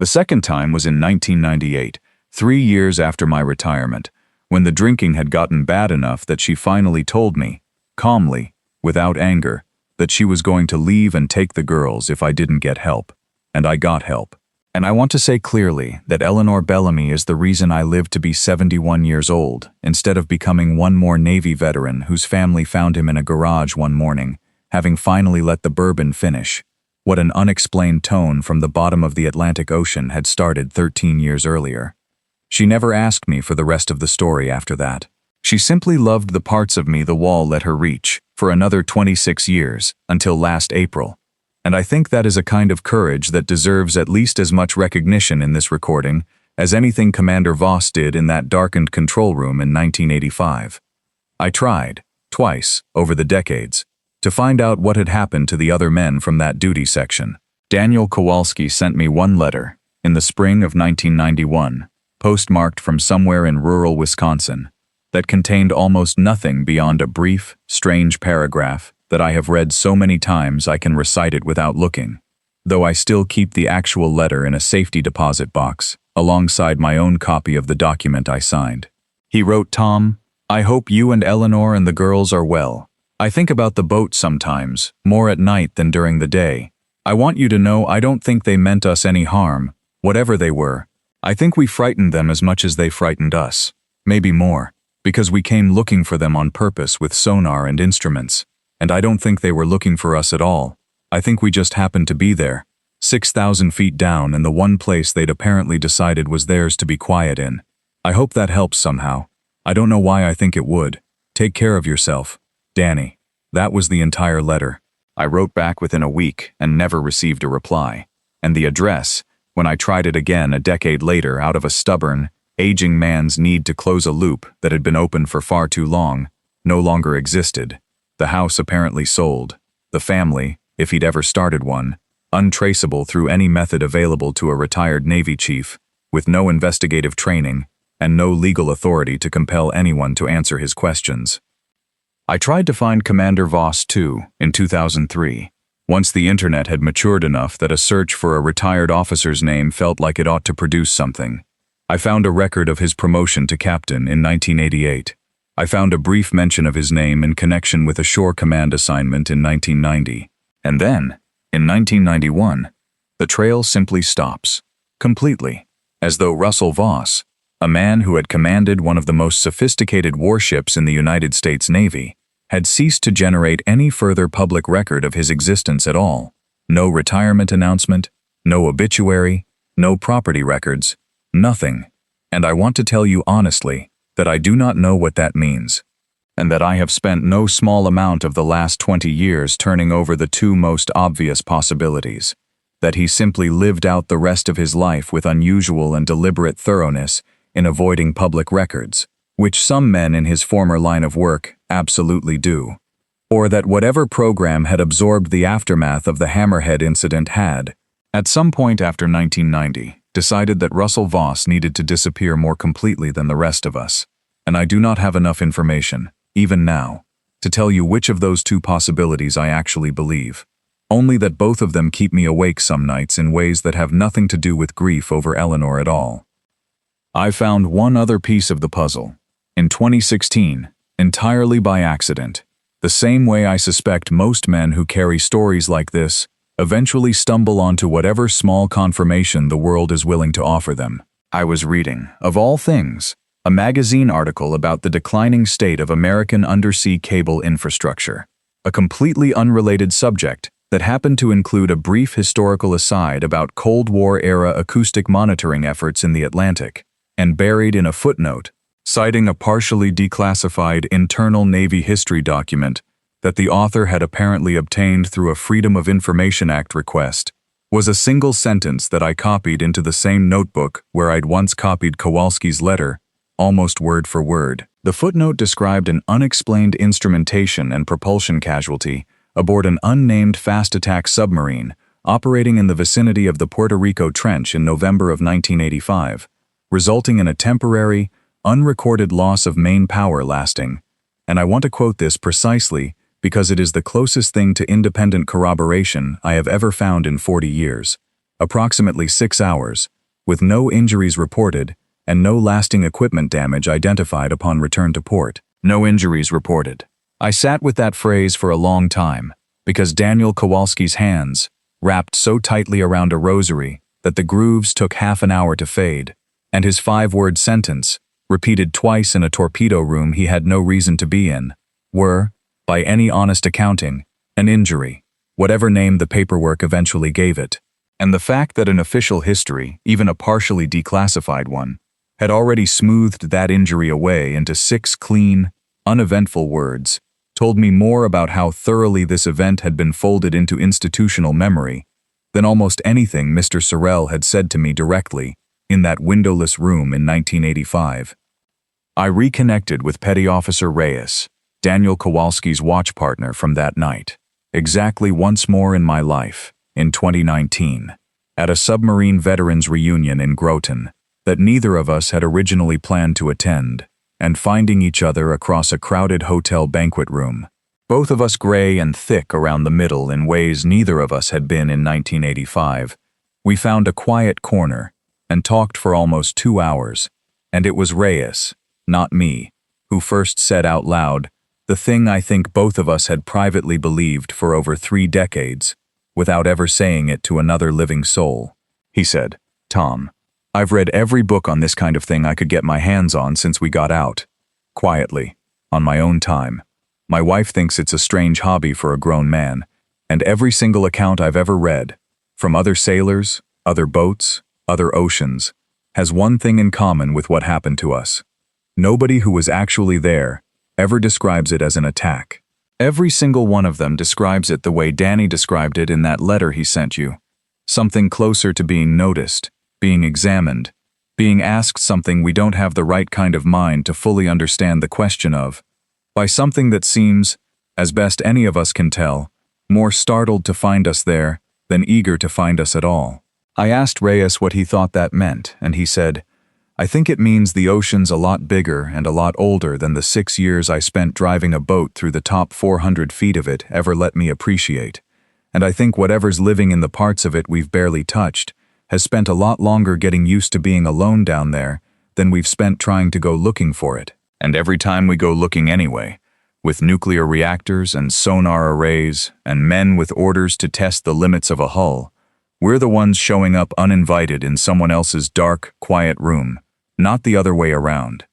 The second time was in 1998, 3 years after my retirement, when the drinking had gotten bad enough that she finally told me, calmly, without anger, that she was going to leave and take the girls if I didn't get help. And I got help. And I want to say clearly that Eleanor Bellamy is the reason I lived to be 71 years old, instead of becoming one more Navy veteran whose family found him in a garage one morning, having finally let the bourbon finish. What an unexplained tone from the bottom of the Atlantic Ocean had started 13 years earlier. She never asked me for the rest of the story after that. She simply loved the parts of me the wall let her reach, for another 26 years, until last April. And I think that is a kind of courage that deserves at least as much recognition in this recording as anything Commander Voss did in that darkened control room in 1985. I tried, twice, over the decades, to find out what had happened to the other men from that duty section. Daniel Kowalski sent me one letter, in the spring of 1991, postmarked from somewhere in rural Wisconsin, that contained almost nothing beyond a brief, strange paragraph that I have read so many times I can recite it without looking, though I still keep the actual letter in a safety deposit box, alongside my own copy of the document I signed. He wrote, "Tom, I hope you and Eleanor and the girls are well. I think about the boat sometimes, more at night than during the day. I want you to know I don't think they meant us any harm, whatever they were. I think we frightened them as much as they frightened us, maybe more, because we came looking for them on purpose with sonar and instruments. And I don't think they were looking for us at all. I think we just happened to be there, 6,000 feet down in the one place they'd apparently decided was theirs to be quiet in. I hope that helps somehow. I don't know why I think it would. Take care of yourself. Danny." That was the entire letter. I wrote back within a week and never received a reply. And the address, when I tried it again a decade later out of a stubborn, aging man's need to close a loop that had been open for far too long, no longer existed. The house apparently sold. The family, if he'd ever started one, untraceable through any method available to a retired Navy chief, with no investigative training and no legal authority to compel anyone to answer his questions. I tried to find Commander Voss too, in 2003, once the internet had matured enough that a search for a retired officer's name felt like it ought to produce something. I found a record of his promotion to captain in 1988. I found a brief mention of his name in connection with a shore command assignment in 1990. And then, in 1991, the trail simply stops, completely, as though Russell Voss, a man who had commanded one of the most sophisticated warships in the United States Navy, had ceased to generate any further public record of his existence at all. No retirement announcement, no obituary, no property records, nothing. And I want to tell you honestly that I do not know what that means, and that I have spent no small amount of the last 20 years turning over the two most obvious possibilities, that he simply lived out the rest of his life with unusual and deliberate thoroughness in avoiding public records, which some men in his former line of work absolutely do, or that whatever program had absorbed the aftermath of the Hammerhead incident had, at some point after 1990, decided that Russell Voss needed to disappear more completely than the rest of us. And I do not have enough information, even now, to tell you which of those two possibilities I actually believe. Only that both of them keep me awake some nights in ways that have nothing to do with grief over Eleanor at all. I found one other piece of the puzzle. In 2016, entirely by accident, the same way I suspect most men who carry stories like this eventually stumble onto whatever small confirmation the world is willing to offer them. I was reading, of all things, a magazine article about the declining state of American undersea cable infrastructure. a completely unrelated subject that happened to include a brief historical aside about Cold War-era acoustic monitoring efforts in the Atlantic, and buried in a footnote, citing a partially declassified internal Navy history document that the author had apparently obtained through a Freedom of Information Act request, was a single sentence that I copied into the same notebook where I'd once copied Kowalski's letter, almost word for word. The footnote described an unexplained instrumentation and propulsion casualty aboard an unnamed fast-attack submarine operating in the vicinity of the Puerto Rico Trench in November of 1985, resulting in a temporary, unrecorded loss of main power lasting, and I want to quote this precisely because it is the closest thing to independent corroboration I have ever found in 40 years, approximately 6 hours, with no injuries reported and no lasting equipment damage identified upon return to port. No injuries reported. I sat with that phrase for a long time, because Daniel Kowalski's hands, wrapped so tightly around a rosary that the grooves took half an hour to fade, and his 5-word sentence, repeated twice in a torpedo room he had no reason to be in, were, by any honest accounting, an injury, whatever name the paperwork eventually gave it. And the fact that an official history, even a partially declassified one, had already smoothed that injury away into 6 clean, uneventful words, told me more about how thoroughly this event had been folded into institutional memory than almost anything Mr. Sorrell had said to me directly in that windowless room in 1985. I reconnected with Petty Officer Reyes, Daniel Kowalski's watch partner from that night, exactly once more in my life, in 2019, at a submarine veterans reunion in Groton that neither of us had originally planned to attend, and finding each other across a crowded hotel banquet room, both of us gray and thick around the middle in ways neither of us had been in 1985, we found a quiet corner and talked for almost 2 hours, and it was Reyes, not me, who first said out loud the thing I think both of us had privately believed for over 3 decades, without ever saying it to another living soul. He said, "Tom, I've read every book on this kind of thing I could get my hands on since we got out. Quietly, on my own time. My wife thinks it's a strange hobby for a grown man, and every single account I've ever read, from other sailors, other boats, other oceans, has one thing in common with what happened to us. Nobody who was actually there ever describes it as an attack. Every single one of them describes it the way Danny described it in that letter he sent you. Something closer to being noticed, being examined, being asked something we don't have the right kind of mind to fully understand the question of, by something that seems, as best any of us can tell, more startled to find us there than eager to find us at all." I asked Reyes what he thought that meant, and he said, "I think it means the ocean's a lot bigger and a lot older than the 6 years I spent driving a boat through the top 400 feet of it ever let me appreciate. And I think whatever's living in the parts of it we've barely touched has spent a lot longer getting used to being alone down there than we've spent trying to go looking for it. And every time we go looking anyway, with nuclear reactors and sonar arrays and men with orders to test the limits of a hull, we're the ones showing up uninvited in someone else's dark, quiet room, not the other way around.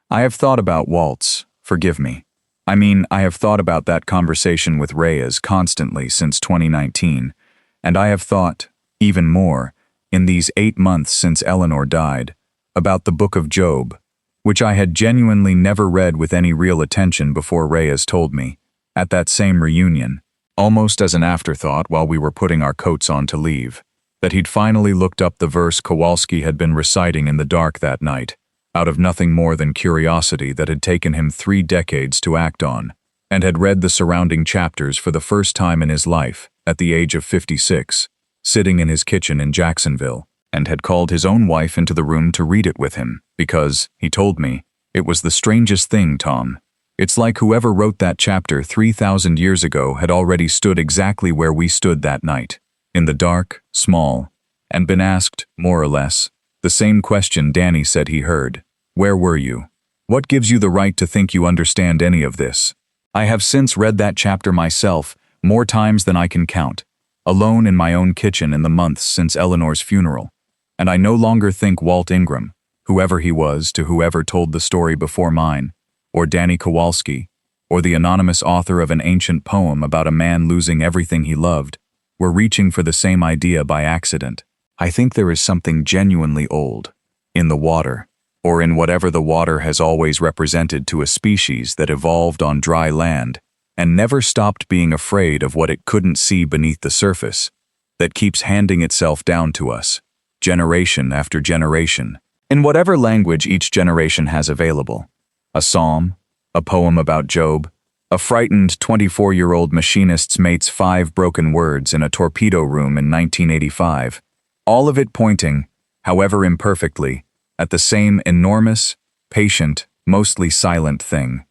I have thought about Waltz, forgive me. I have thought about that conversation with Reyes constantly since 2019, and I have thought, even more, in these 8 months since Eleanor died, about the Book of Job, which I had genuinely never read with any real attention before Reyes told me, at that same reunion, almost as an afterthought while we were putting our coats on to leave, that he'd finally looked up the verse Kowalski had been reciting in the dark that night, out of nothing more than curiosity that had taken him 3 decades to act on, and had read the surrounding chapters for the first time in his life, at the age of 56, sitting in his kitchen in Jacksonville, and had called his own wife into the room to read it with him, because, he told me, it was the strangest thing, Tom. It's like whoever wrote that chapter 3,000 years ago had already stood exactly where we stood that night, in the dark, small, and been asked, more or less, the same question Danny said he heard. Where were you? What gives you the right to think you understand any of this? I have since read that chapter myself, more times than I can count, alone in my own kitchen in the months since Eleanor's funeral, and I no longer think Walt Ingram, whoever he was to whoever told the story before mine, or Danny Kowalski, or the anonymous author of an ancient poem about a man losing everything he loved, were reaching for the same idea by accident. I think there is something genuinely old in the water, or in whatever the water has always represented to a species that evolved on dry land and never stopped being afraid of what it couldn't see beneath the surface, that keeps handing itself down to us, generation after generation, in whatever language each generation has available. A psalm, a poem about Job, a frightened 24-year-old machinist's mate's 5 broken words in a torpedo room in 1985, all of it pointing, however imperfectly, at the same enormous, patient, mostly silent thing.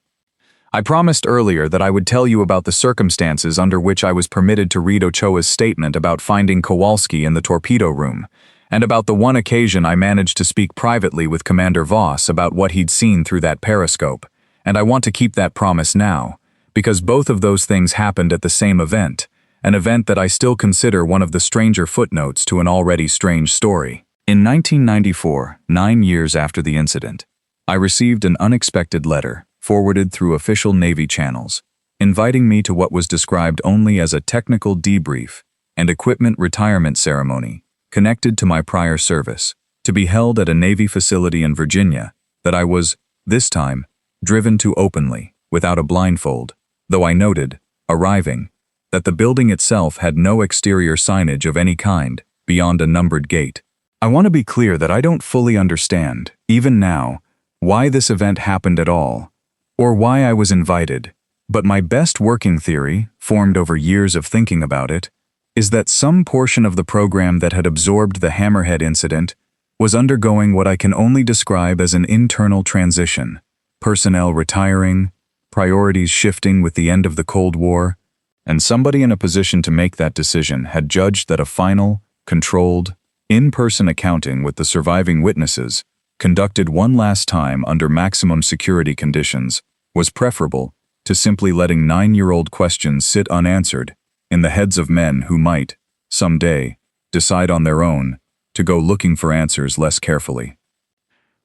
I promised earlier that I would tell you about the circumstances under which I was permitted to read Ochoa's statement about finding Kowalski in the torpedo room, and about the one occasion I managed to speak privately with Commander Voss about what he'd seen through that periscope, and I want to keep that promise now, because both of those things happened at the same event, an event that I still consider one of the stranger footnotes to an already strange story. In 1994, 9 years after the incident, I received an unexpected letter, forwarded through official Navy channels, inviting me to what was described only as a technical debrief and equipment retirement ceremony connected to my prior service, to be held at a Navy facility in Virginia that I was, this time, driven to openly, without a blindfold, though I noted, arriving, that the building itself had no exterior signage of any kind beyond a numbered gate. I want to be clear that I don't fully understand, even now, why this event happened at all, or why I was invited, but my best working theory, formed over years of thinking about it, is that some portion of the program that had absorbed the Hammerhead incident was undergoing what I can only describe as an internal transition, personnel retiring, priorities shifting with the end of the Cold War, and somebody in a position to make that decision had judged that a final, controlled, in-person accounting with the surviving witnesses, conducted one last time under maximum security conditions, was preferable to simply letting 9-year-old questions sit unanswered in the heads of men who might, someday, decide on their own to go looking for answers less carefully.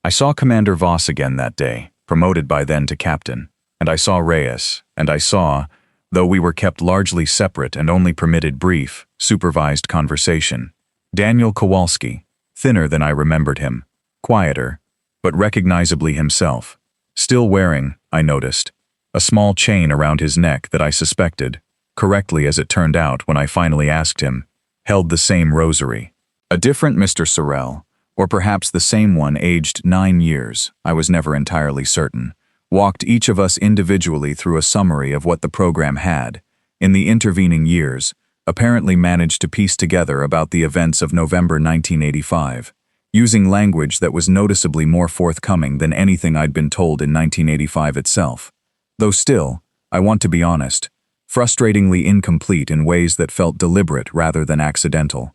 I saw Commander Voss again that day, promoted by then to captain, and I saw Reyes, and I saw, though we were kept largely separate and only permitted brief, supervised conversation, Daniel Kowalski, thinner than I remembered him, quieter, but recognizably himself, still wearing, I noticed, a small chain around his neck that I suspected, correctly as it turned out when I finally asked him, held the same rosary. A different Mr. Sorrell, or perhaps the same one aged 9 years, I was never entirely certain, walked each of us individually through a summary of what the program had, in the intervening years, apparently managed to piece together about the events of November 1985, using language that was noticeably more forthcoming than anything I'd been told in 1985 itself. Though still, I want to be honest, frustratingly incomplete in ways that felt deliberate rather than accidental.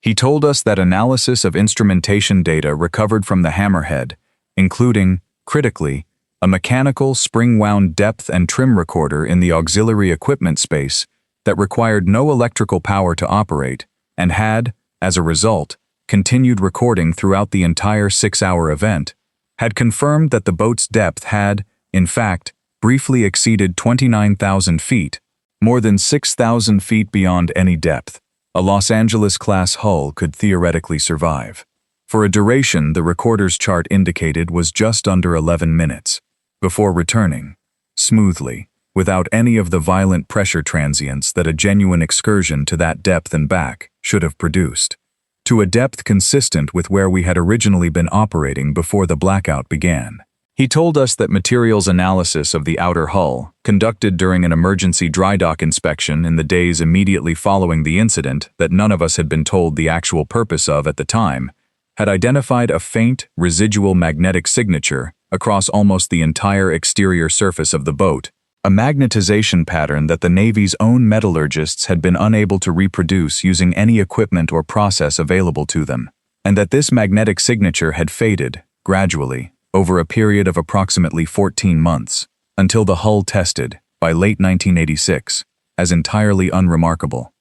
He told us that analysis of instrumentation data recovered from the Hammerhead, including, critically, a mechanical spring-wound depth and trim recorder in the auxiliary equipment space that required no electrical power to operate and had, as a result, continued recording throughout the entire 6-hour event, had confirmed that the boat's depth had, in fact, briefly exceeded 29,000 feet, more than 6,000 feet beyond any depth a Los Angeles-class hull could theoretically survive. For a duration the recorder's chart indicated was just under 11 minutes, before returning, smoothly, without any of the violent pressure transients that a genuine excursion to that depth and back should have produced, to a depth consistent with where we had originally been operating before the blackout began. He told us that materials analysis of the outer hull, conducted during an emergency dry dock inspection in the days immediately following the incident that none of us had been told the actual purpose of at the time, had identified a faint, residual magnetic signature across almost the entire exterior surface of the boat, a magnetization pattern that the Navy's own metallurgists had been unable to reproduce using any equipment or process available to them, and that this magnetic signature had faded, gradually, over a period of approximately 14 months, until the hull tested, by late 1986, as entirely unremarkable.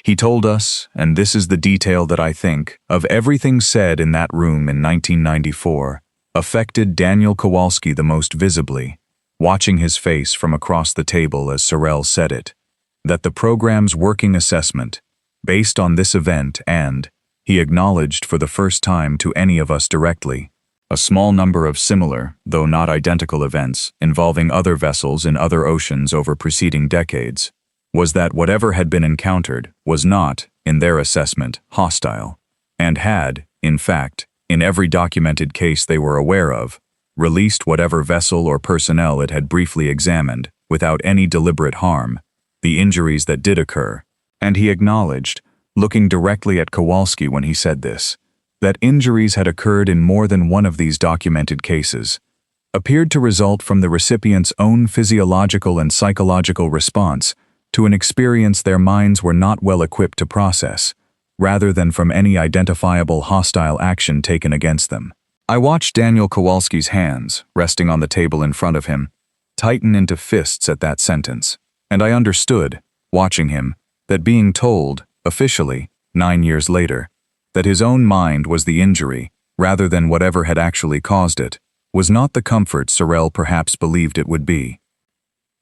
He told us, and this is the detail that I think, of everything said in that room in 1994, affected Daniel Kowalski the most visibly, watching his face from across the table as Sorel said it, that the program's working assessment, based on this event and, he acknowledged for the first time to any of us directly, a small number of similar, though not identical events involving other vessels in other oceans over preceding decades, was that whatever had been encountered was not, in their assessment, hostile, and had, in fact, in every documented case they were aware of, released whatever vessel or personnel it had briefly examined, without any deliberate harm, the injuries that did occur, and he acknowledged, looking directly at Kowalski when he said this, that injuries had occurred in more than one of these documented cases, appeared to result from the recipient's own physiological and psychological response to an experience their minds were not well equipped to process, rather than from any identifiable hostile action taken against them. I watched Daniel Kowalski's hands, resting on the table in front of him, tighten into fists at that sentence, and I understood, watching him, that being told, officially, 9 years later, that his own mind was the injury, rather than whatever had actually caused it, was not the comfort Sorel perhaps believed it would be.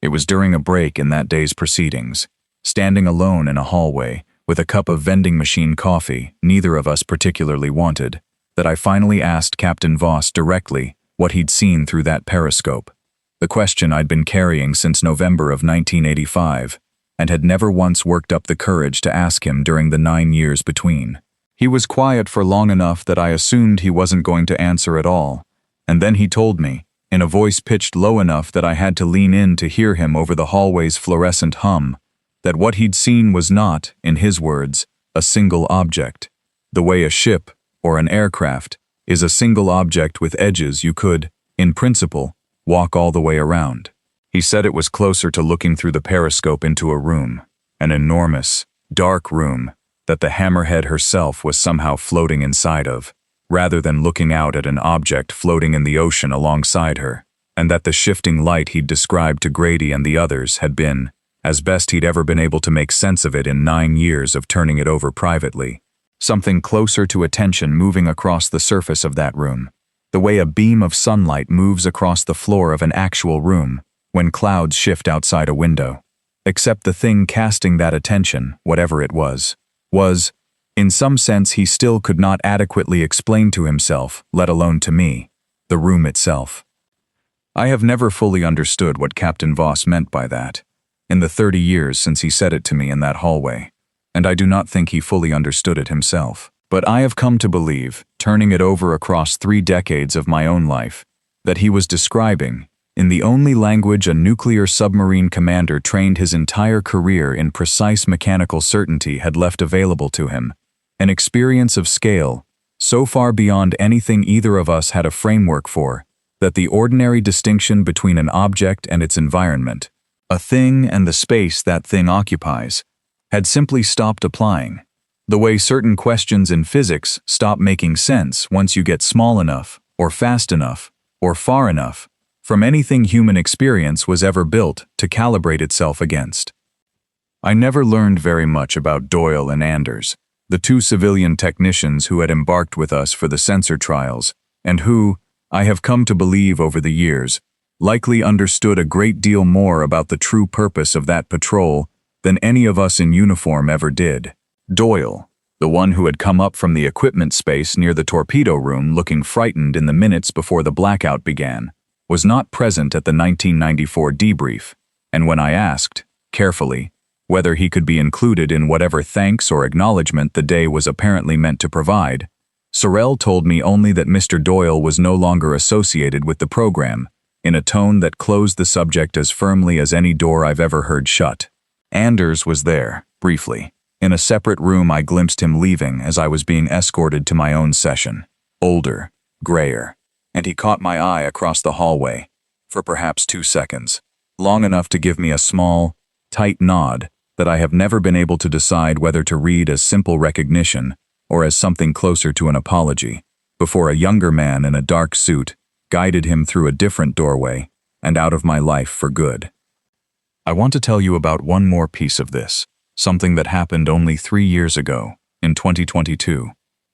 It was during a break in that day's proceedings, standing alone in a hallway, with a cup of vending machine coffee neither of us particularly wanted, that I finally asked Captain Voss directly what he'd seen through that periscope, the question I'd been carrying since November of 1985, and had never once worked up the courage to ask him during the 9 years between. He was quiet for long enough that I assumed he wasn't going to answer at all, and then he told me, in a voice pitched low enough that I had to lean in to hear him over the hallway's fluorescent hum, that what he'd seen was not, in his words, a single object, the way a ship, or an aircraft, is a single object with edges you could, in principle, walk all the way around. He said it was closer to looking through the periscope into a room, an enormous, dark room, that the Hammerhead herself was somehow floating inside of, rather than looking out at an object floating in the ocean alongside her, and that the shifting light he'd described to Grady and the others had been, as best he'd ever been able to make sense of it in 9 years of turning it over privately, something closer to attention moving across the surface of that room, the way a beam of sunlight moves across the floor of an actual room when clouds shift outside a window, except the thing casting that attention, whatever it was, in some sense he still could not adequately explain to himself, let alone to me, the room itself. I have never fully understood what Captain Voss meant by that, in the 30 years since he said it to me in that hallway, and I do not think he fully understood it himself. But I have come to believe, turning it over across 3 decades of my own life, that he was describing, in the only language a nuclear submarine commander trained his entire career in precise mechanical certainty had left available to him, an experience of scale, so far beyond anything either of us had a framework for, that the ordinary distinction between an object and its environment, a thing and the space that thing occupies, had simply stopped applying, the way certain questions in physics stop making sense once you get small enough, or fast enough, or far enough, from anything human experience was ever built to calibrate itself against. I never learned very much about Doyle and Anders, the 2 civilian technicians who had embarked with us for the sensor trials, and who, I have come to believe over the years, likely understood a great deal more about the true purpose of that patrol than any of us in uniform ever did. Doyle, the one who had come up from the equipment space near the torpedo room looking frightened in the minutes before the blackout began, was not present at the 1994 debrief, and when I asked, carefully, whether he could be included in whatever thanks or acknowledgement the day was apparently meant to provide, Sorel told me only that Mr. Doyle was no longer associated with the program, in a tone that closed the subject as firmly as any door I've ever heard shut. Anders was there, briefly. In a separate room I glimpsed him leaving as I was being escorted to my own session, older, grayer, and he caught my eye across the hallway, for perhaps 2 seconds, long enough to give me a small, tight nod that I have never been able to decide whether to read as simple recognition or as something closer to an apology, before a younger man in a dark suit guided him through a different doorway and out of my life for good. I want to tell you about one more piece of this, something that happened only 3 years ago, in 2022,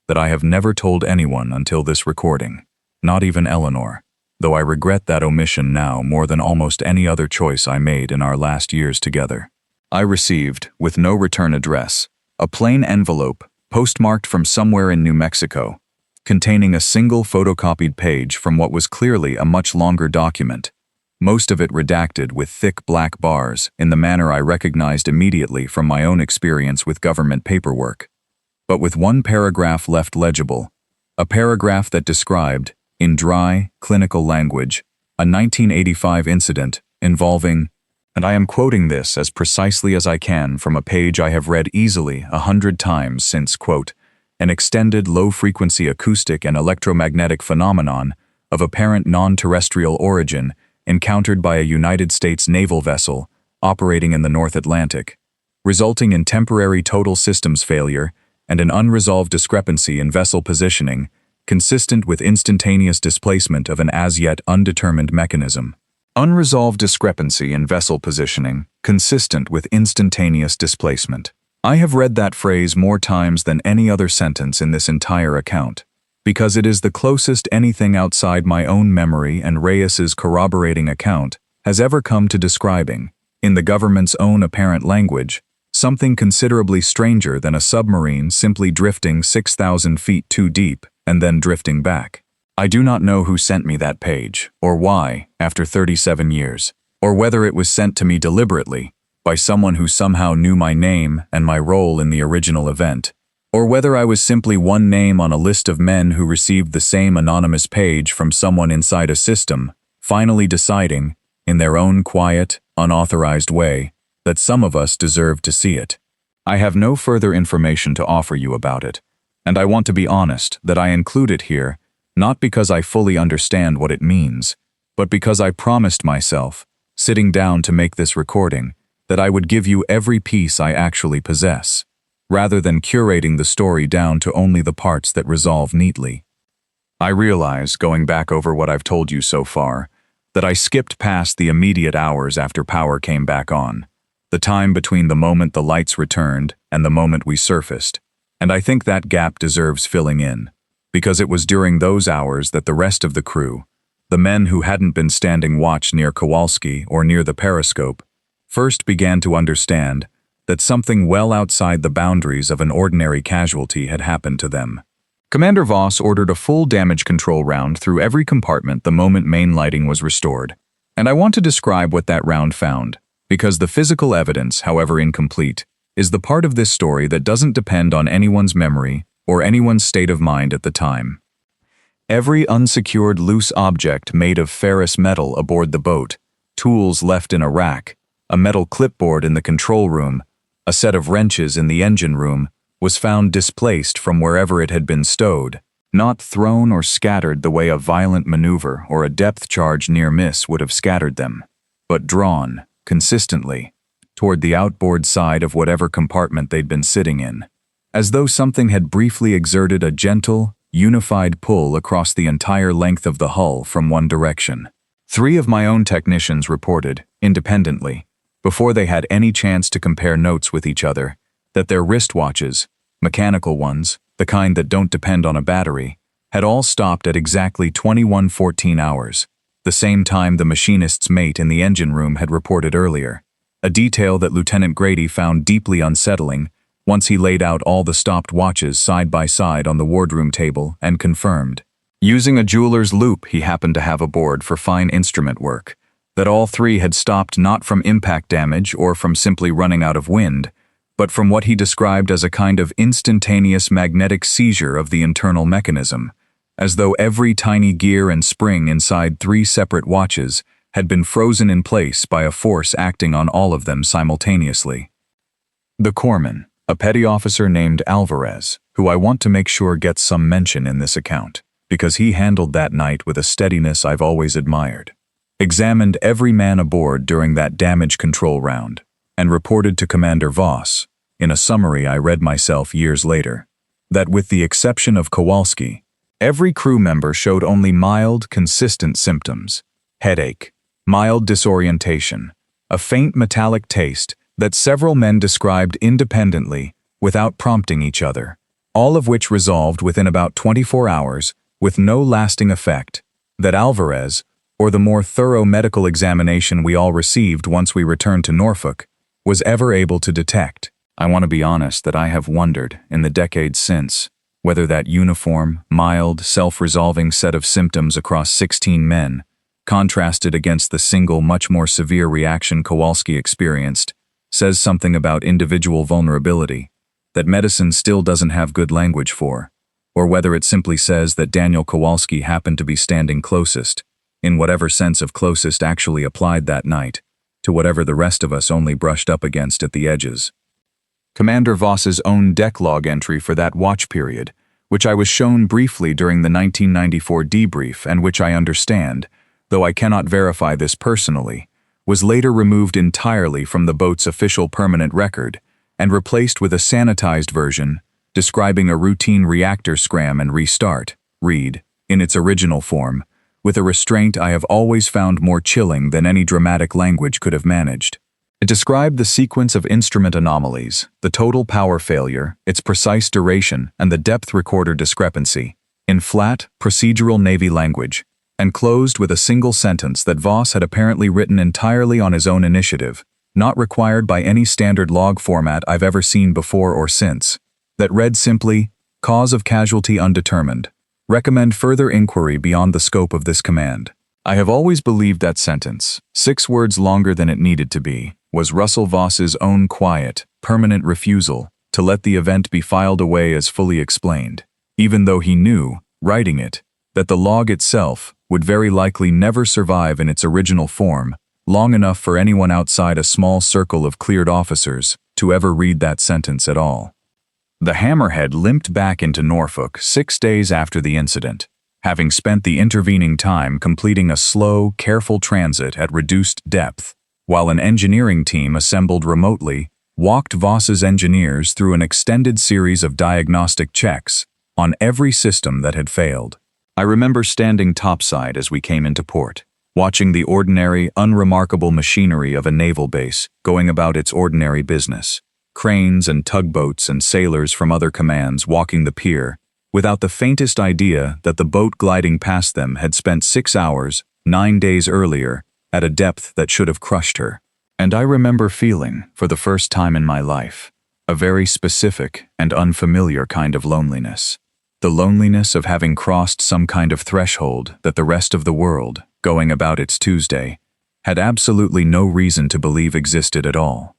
that I have never told anyone until this recording, not even Eleanor, though I regret that omission now more than almost any other choice I made in our last years together. I received, with no return address, a plain envelope postmarked from somewhere in New Mexico, containing a single photocopied page from what was clearly a much longer document, most of it redacted with thick black bars in the manner I recognized immediately from my own experience with government paperwork, but with one paragraph left legible, a paragraph that described, in dry, clinical language, a 1985 incident involving, and I am quoting this as precisely as I can from a page I have read easily 100 times since, quote, an extended low-frequency acoustic and electromagnetic phenomenon of apparent non-terrestrial origin encountered by a United States naval vessel operating in the North Atlantic, resulting in temporary total systems failure and an unresolved discrepancy in vessel positioning consistent with instantaneous displacement of an as-yet undetermined mechanism. Unresolved discrepancy in vessel positioning consistent with instantaneous displacement. I have read that phrase more times than any other sentence in this entire account, because it is the closest anything outside my own memory and Reyes's corroborating account has ever come to describing, in the government's own apparent language, something considerably stranger than a submarine simply drifting 6,000 feet too deep and then drifting back. I do not know who sent me that page, or why, after 37 years, or whether it was sent to me deliberately, by someone who somehow knew my name and my role in the original event, or whether I was simply one name on a list of men who received the same anonymous page from someone inside a system, finally deciding, in their own quiet, unauthorized way, that some of us deserved to see it. I have no further information to offer you about it, and I want to be honest that I include it here not because I fully understand what it means, but because I promised myself, sitting down to make this recording, that I would give you every piece I actually possess, rather than curating the story down to only the parts that resolve neatly. I realize, going back over what I've told you so far, that I skipped past the immediate hours after power came back on, the time between the moment the lights returned and the moment we surfaced, and I think that gap deserves filling in, because it was during those hours that the rest of the crew, the men who hadn't been standing watch near Kowalski or near the periscope, first began to understand that something well outside the boundaries of an ordinary casualty had happened to them. Commander Voss ordered a full damage control round through every compartment the moment main lighting was restored, and I want to describe what that round found, because the physical evidence, however incomplete, is the part of this story that doesn't depend on anyone's memory or anyone's state of mind at the time. Every unsecured loose object made of ferrous metal aboard the boat, tools left in a rack, a metal clipboard in the control room, a set of wrenches in the engine room, was found displaced from wherever it had been stowed, not thrown or scattered the way a violent maneuver or a depth charge near miss would have scattered them, but drawn, consistently, toward the outboard side of whatever compartment they'd been sitting in, as though something had briefly exerted a gentle, unified pull across the entire length of the hull from one direction. 3 of my own technicians reported, independently, before they had any chance to compare notes with each other, that their wristwatches, mechanical ones, the kind that don't depend on a battery, had all stopped at exactly 21:14 hours, the same time the machinist's mate in the engine room had reported earlier, a detail that Lieutenant Grady found deeply unsettling once he laid out all the stopped watches side by side on the wardroom table and confirmed, using a jeweler's loupe he happened to have aboard for fine instrument work, that all 3 had stopped not from impact damage or from simply running out of wind, but from what he described as a kind of instantaneous magnetic seizure of the internal mechanism, as though every tiny gear and spring inside 3 separate watches had been frozen in place by a force acting on all of them simultaneously. The corpsman, a petty officer named Alvarez, who I want to make sure gets some mention in this account, because he handled that night with a steadiness I've always admired, examined every man aboard during that damage control round, and reported to Commander Voss, in a summary I read myself years later, that with the exception of Kowalski, every crew member showed only mild, consistent symptoms: headache, mild disorientation, a faint metallic taste that several men described independently without prompting each other, all of which resolved within about 24 hours with no lasting effect, that Alvarez, or the more thorough medical examination we all received once we returned to Norfolk, was ever able to detect. I want to be honest that I have wondered, in the decades since, whether that uniform, mild, self-resolving set of symptoms across 16 men, contrasted against the single, much more severe reaction Kowalski experienced, says something about individual vulnerability that medicine still doesn't have good language for, or whether it simply says that Daniel Kowalski happened to be standing closest, in whatever sense of closest actually applied that night, to whatever the rest of us only brushed up against at the edges. Commander Voss's own deck log entry for that watch period, which I was shown briefly during the 1994 debrief and which I understand, though I cannot verify this personally, was later removed entirely from the boat's official permanent record and replaced with a sanitized version describing a routine reactor scram and restart, read, in its original form, with a restraint I have always found more chilling than any dramatic language could have managed. It described the sequence of instrument anomalies, the total power failure, its precise duration, and the depth recorder discrepancy, in flat, procedural Navy language, and closed with a single sentence that Voss had apparently written entirely on his own initiative, not required by any standard log format I've ever seen before or since, that read simply, "Cause of casualty undetermined. Recommend further inquiry beyond the scope of this command." I have always believed that sentence, 6 words longer than it needed to be, was Russell Voss's own quiet, permanent refusal to let the event be filed away as fully explained, even though he knew, writing it, that the log itself would very likely never survive in its original form long enough for anyone outside a small circle of cleared officers to ever read that sentence at all. The Hammerhead limped back into Norfolk 6 days after the incident, having spent the intervening time completing a slow, careful transit at reduced depth, while an engineering team assembled remotely walked Voss's engineers through an extended series of diagnostic checks on every system that had failed. I remember standing topside as we came into port, watching the ordinary, unremarkable machinery of a naval base going about its ordinary business. Cranes and tugboats and sailors from other commands walking the pier, without the faintest idea that the boat gliding past them had spent 6 hours, 9 days earlier, at a depth that should have crushed her. And I remember feeling, for the first time in my life, a very specific and unfamiliar kind of loneliness. The loneliness of having crossed some kind of threshold that the rest of the world, going about its Tuesday, had absolutely no reason to believe existed at all.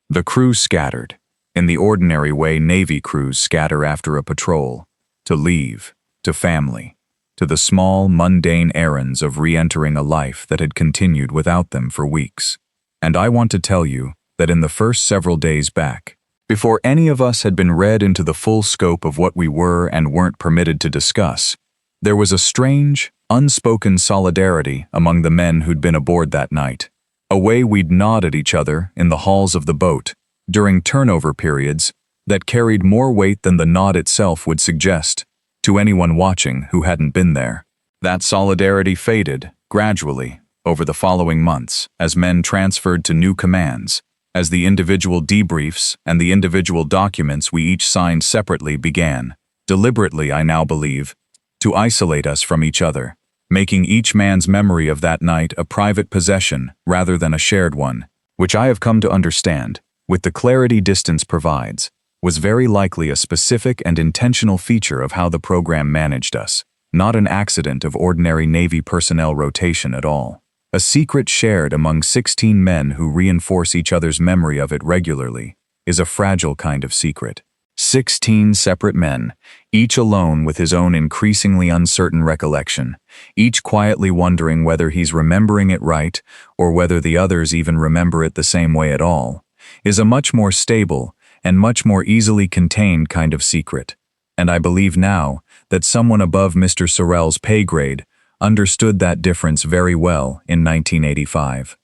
The crew scattered, in the ordinary way Navy crews scatter after a patrol, to leave, to family, to the small, mundane errands of re-entering a life that had continued without them for weeks. And I want to tell you that in the first several days back, before any of us had been read into the full scope of what we were and weren't permitted to discuss, there was a strange, unspoken solidarity among the men who'd been aboard that night, a way we'd nod at each other in the halls of the boat during turnover periods that carried more weight than the nod itself would suggest to anyone watching who hadn't been there. That solidarity faded, gradually, over the following months as men transferred to new commands, as the individual debriefs and the individual documents we each signed separately began, deliberately I now believe, to isolate us from each other, making each man's memory of that night a private possession rather than a shared one, which I have come to understand, with the clarity distance provides, was very likely a specific and intentional feature of how the program managed us, not an accident of ordinary Navy personnel rotation at all. A secret shared among 16 men who reinforce each other's memory of it regularly is a fragile kind of secret. 16 separate men, each alone with his own increasingly uncertain recollection, each quietly wondering whether he's remembering it right or whether the others even remember it the same way at all, is a much more stable and much more easily contained kind of secret. And I believe now that someone above Mr. Sorrell's pay grade understood that difference very well in 1985.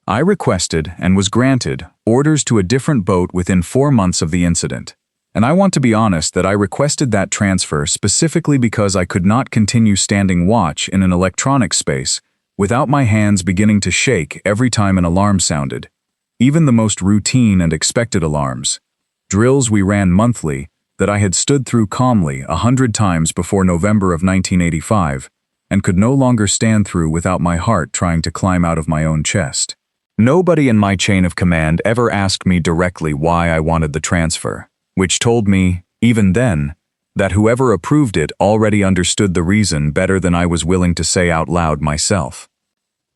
I requested and was granted orders to a different boat within 4 months of the incident. And I want to be honest that I requested that transfer specifically because I could not continue standing watch in an electronic space without my hands beginning to shake every time an alarm sounded, even the most routine and expected alarms. Drills we ran monthly that I had stood through calmly 100 times before November of 1985, and could no longer stand through without my heart trying to climb out of my own chest. Nobody in my chain of command ever asked me directly why I wanted the transfer, which told me, even then, that whoever approved it already understood the reason better than I was willing to say out loud myself.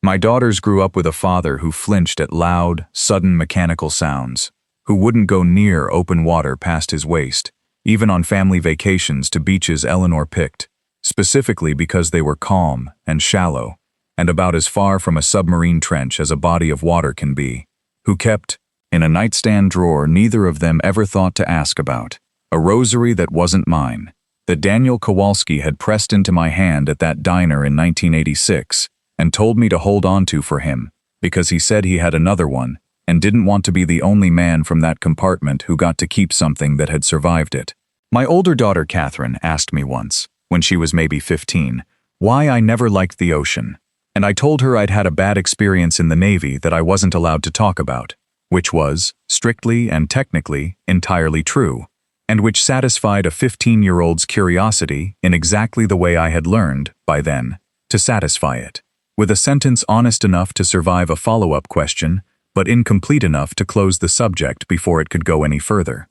My daughters grew up with a father who flinched at loud, sudden mechanical sounds, who wouldn't go near open water past his waist, even on family vacations to beaches Eleanor picked, specifically because they were calm and shallow, and about as far from a submarine trench as a body of water can be, who kept, in a nightstand drawer neither of them ever thought to ask about, a rosary that wasn't mine, that Daniel Kowalski had pressed into my hand at that diner in 1986 and told me to hold on to for him, because he said he had another one and didn't want to be the only man from that compartment who got to keep something that had survived it. My older daughter Catherine asked me once, when she was maybe 15, why I never liked the ocean, and I told her I'd had a bad experience in the Navy that I wasn't allowed to talk about, which was, strictly and technically, entirely true, and which satisfied a 15-year-old's curiosity in exactly the way I had learned, by then, to satisfy it, with a sentence honest enough to survive a follow-up question, but incomplete enough to close the subject before it could go any further.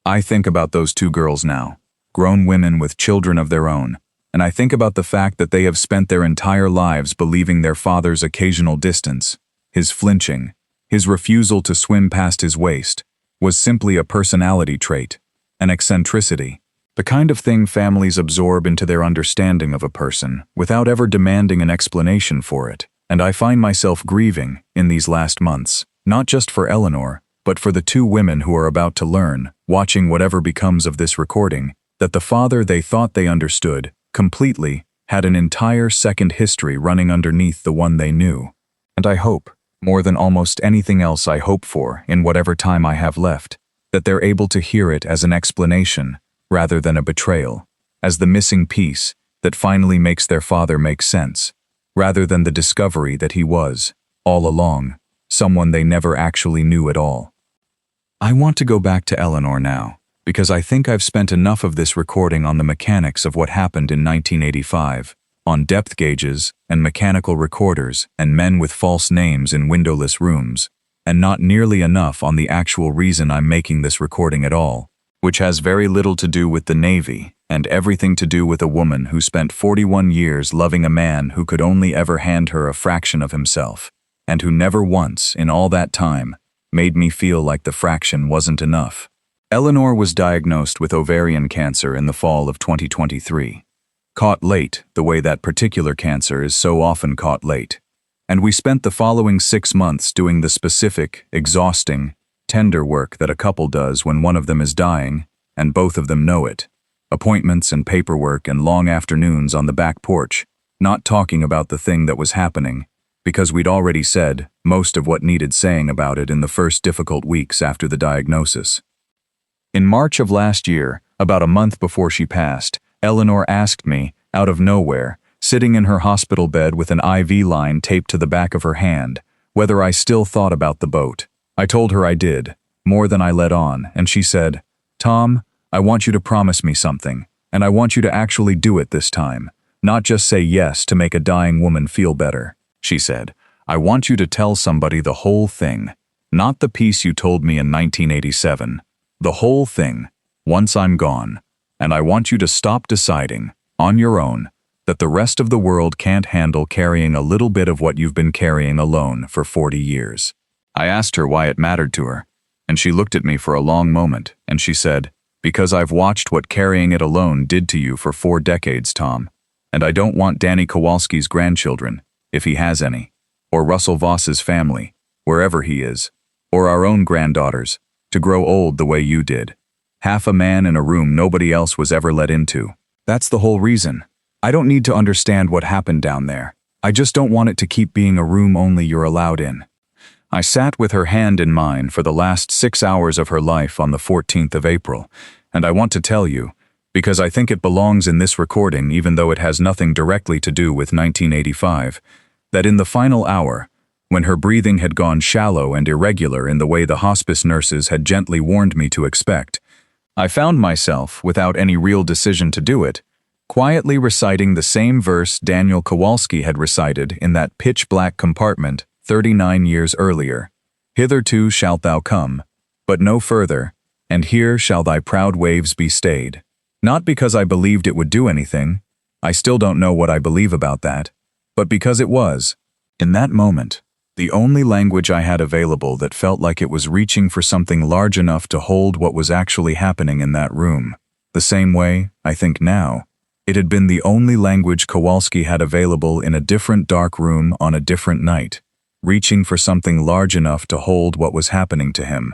I think about those two girls now, grown women with children of their own, and I think about the fact that they have spent their entire lives believing their father's occasional distance, his flinching, his refusal to swim past his waist, was simply a personality trait, an eccentricity, the kind of thing families absorb into their understanding of a person without ever demanding an explanation for it. And I find myself grieving, in these last months, not just for Eleanor, but for the two women who are about to learn, watching whatever becomes of this recording, that the father they thought they understood, completely, had an entire second history running underneath the one they knew. And I hope, more than almost anything else I hope for in whatever time I have left, that they're able to hear it as an explanation, rather than a betrayal, as the missing piece that finally makes their father make sense, rather than the discovery that he was, all along, someone they never actually knew at all. I want to go back to Eleanor now, because I think I've spent enough of this recording on the mechanics of what happened in 1985, on depth gauges and mechanical recorders and men with false names in windowless rooms, and not nearly enough on the actual reason I'm making this recording at all, which has very little to do with the Navy and everything to do with a woman who spent 41 years loving a man who could only ever hand her a fraction of himself, and who never once, in all that time, made me feel like the fraction wasn't enough. Eleanor was diagnosed with ovarian cancer in the fall of 2023. Caught late, the way that particular cancer is so often caught late. And we spent the following 6 months doing the specific, exhausting, tender work that a couple does when one of them is dying, and both of them know it. Appointments and paperwork and long afternoons on the back porch, not talking about the thing that was happening, because we'd already said most of what needed saying about it in the first difficult weeks after the diagnosis. In March of last year, about a month before she passed, Eleanor asked me, out of nowhere, sitting in her hospital bed with an IV line taped to the back of her hand, whether I still thought about the boat. I told her I did, more than I let on, and she said, "Tom, I want you to promise me something, and I want you to actually do it this time, not just say yes to make a dying woman feel better." She said, "I want you to tell somebody the whole thing, not the piece you told me in 1987, the whole thing, once I'm gone, and I want you to stop deciding, on your own, that the rest of the world can't handle carrying a little bit of what you've been carrying alone for 40 years. I asked her why it mattered to her, and she looked at me for a long moment, and she said, "Because I've watched what carrying it alone did to you for 4 decades, Tom, and I don't want Danny Kowalski's grandchildren, if he has any, or Russell Voss's family, wherever he is, or our own granddaughters, to grow old the way you did. Half a man in a room nobody else was ever let into. That's the whole reason. I don't need to understand what happened down there. I just don't want it to keep being a room only you're allowed in." I sat with her hand in mine for the last 6 hours of her life on the 14th of April, and I want to tell you, because I think it belongs in this recording even though it has nothing directly to do with 1985, that in the final hour, when her breathing had gone shallow and irregular in the way the hospice nurses had gently warned me to expect, I found myself, without any real decision to do it, quietly reciting the same verse Daniel Kowalski had recited in that pitch-black compartment 39 years earlier. Hitherto shalt thou come, but no further, and here shall thy proud waves be stayed. Not because I believed it would do anything, I still don't know what I believe about that, but because it was, in that moment, the only language I had available that felt like it was reaching for something large enough to hold what was actually happening in that room. The same way, I think now, it had been the only language Kowalski had available in a different dark room on a different night, reaching for something large enough to hold what was happening to him.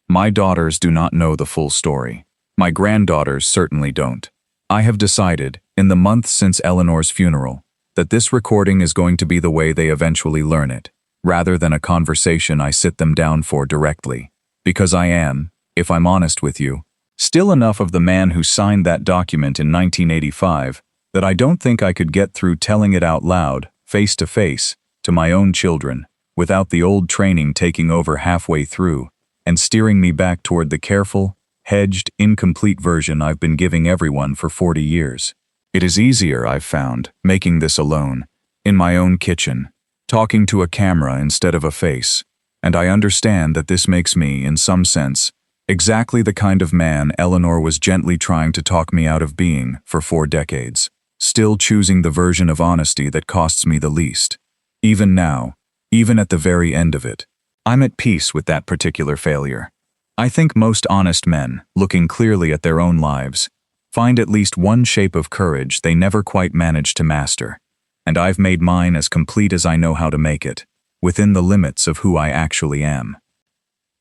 My daughters do not know the full story. My granddaughters certainly don't. I have decided, in the months since Eleanor's funeral, that this recording is going to be the way they eventually learn it, rather than a conversation I sit them down for directly. Because I am, if I'm honest with you, still enough of the man who signed that document in 1985 that I don't think I could get through telling it out loud, face to face, to my own children, without the old training taking over halfway through and steering me back toward the careful, hedged, incomplete version I've been giving everyone for 40 years. It is easier, I've found, making this alone, in my own kitchen, talking to a camera instead of a face, and I understand that this makes me, in some sense, exactly the kind of man Eleanor was gently trying to talk me out of being for 4 decades, still choosing the version of honesty that costs me the least. Even now, even at the very end of it, I'm at peace with that particular failure. I think most honest men, looking clearly at their own lives, find at least one shape of courage they never quite managed to master, and I've made mine as complete as I know how to make it, within the limits of who I actually am.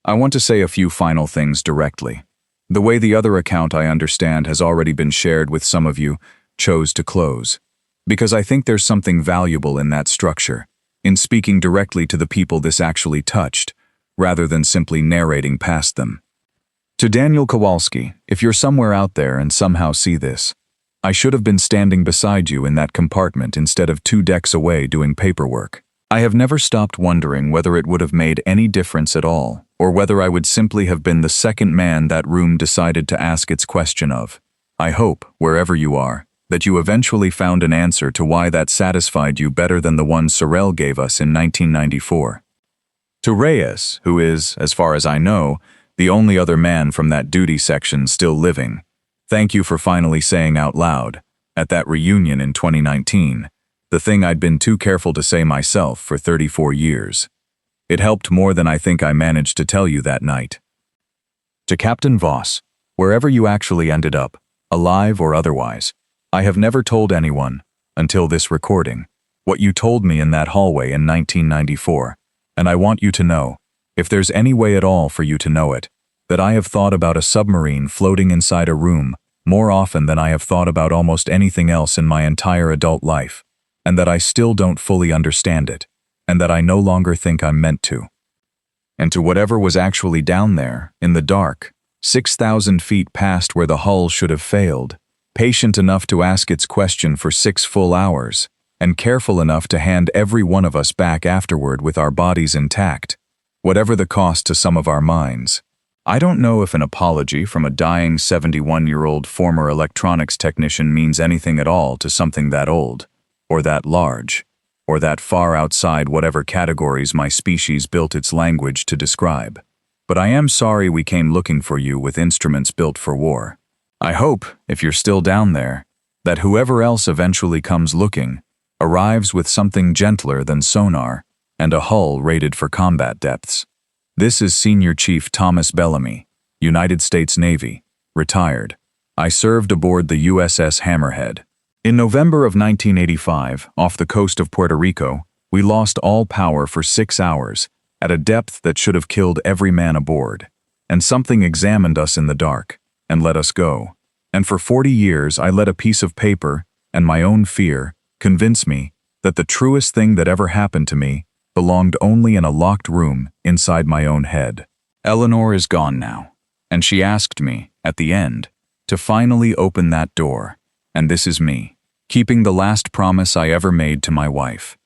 I want to say a few final things directly. The way the other account I understand has already been shared with some of you chose to close, because I think there's something valuable in that structure, in speaking directly to the people this actually touched, rather than simply narrating past them. To Daniel Kowalski, if you're somewhere out there and somehow see this, I should have been standing beside you in that compartment instead of 2 decks away doing paperwork. I have never stopped wondering whether it would have made any difference at all, or whether I would simply have been the second man that room decided to ask its question of. I hope, wherever you are, that you eventually found an answer to why that satisfied you better than the one Sorel gave us in 1994. To Reyes, who is, as far as I know, the only other man from that duty section still living, thank you for finally saying out loud, at that reunion in 2019, the thing I'd been too careful to say myself for 34 years. It helped more than I think I managed to tell you that night. To Captain Voss, wherever you actually ended up, alive or otherwise, I have never told anyone, until this recording, what you told me in that hallway in 1994, and I want you to know, if there's any way at all for you to know it, that I have thought about a submarine floating inside a room more often than I have thought about almost anything else in my entire adult life, and that I still don't fully understand it, and that I no longer think I'm meant to. And to whatever was actually down there, in the dark, 6,000 feet past where the hull should have failed, patient enough to ask its question for 6 full hours, and careful enough to hand every one of us back afterward with our bodies intact, whatever the cost to some of our minds. I don't know if an apology from a dying 71-year-old former electronics technician means anything at all to something that old, or that large, or that far outside whatever categories my species built its language to describe. But I am sorry we came looking for you with instruments built for war. I hope, if you're still down there, that whoever else eventually comes looking arrives with something gentler than sonar and a hull rated for combat depths. This is Senior Chief Thomas Bellamy, United States Navy, retired. I served aboard the USS Hammerhead. In November of 1985, off the coast of Puerto Rico, we lost all power for 6 hours at a depth that should have killed every man aboard, and something examined us in the dark and let us go. And for 40 years I let a piece of paper and my own fear convince me that the truest thing that ever happened to me belonged only in a locked room inside my own head. Eleanor is gone now, and she asked me, at the end, to finally open that door, and this is me, keeping the last promise I ever made to my wife.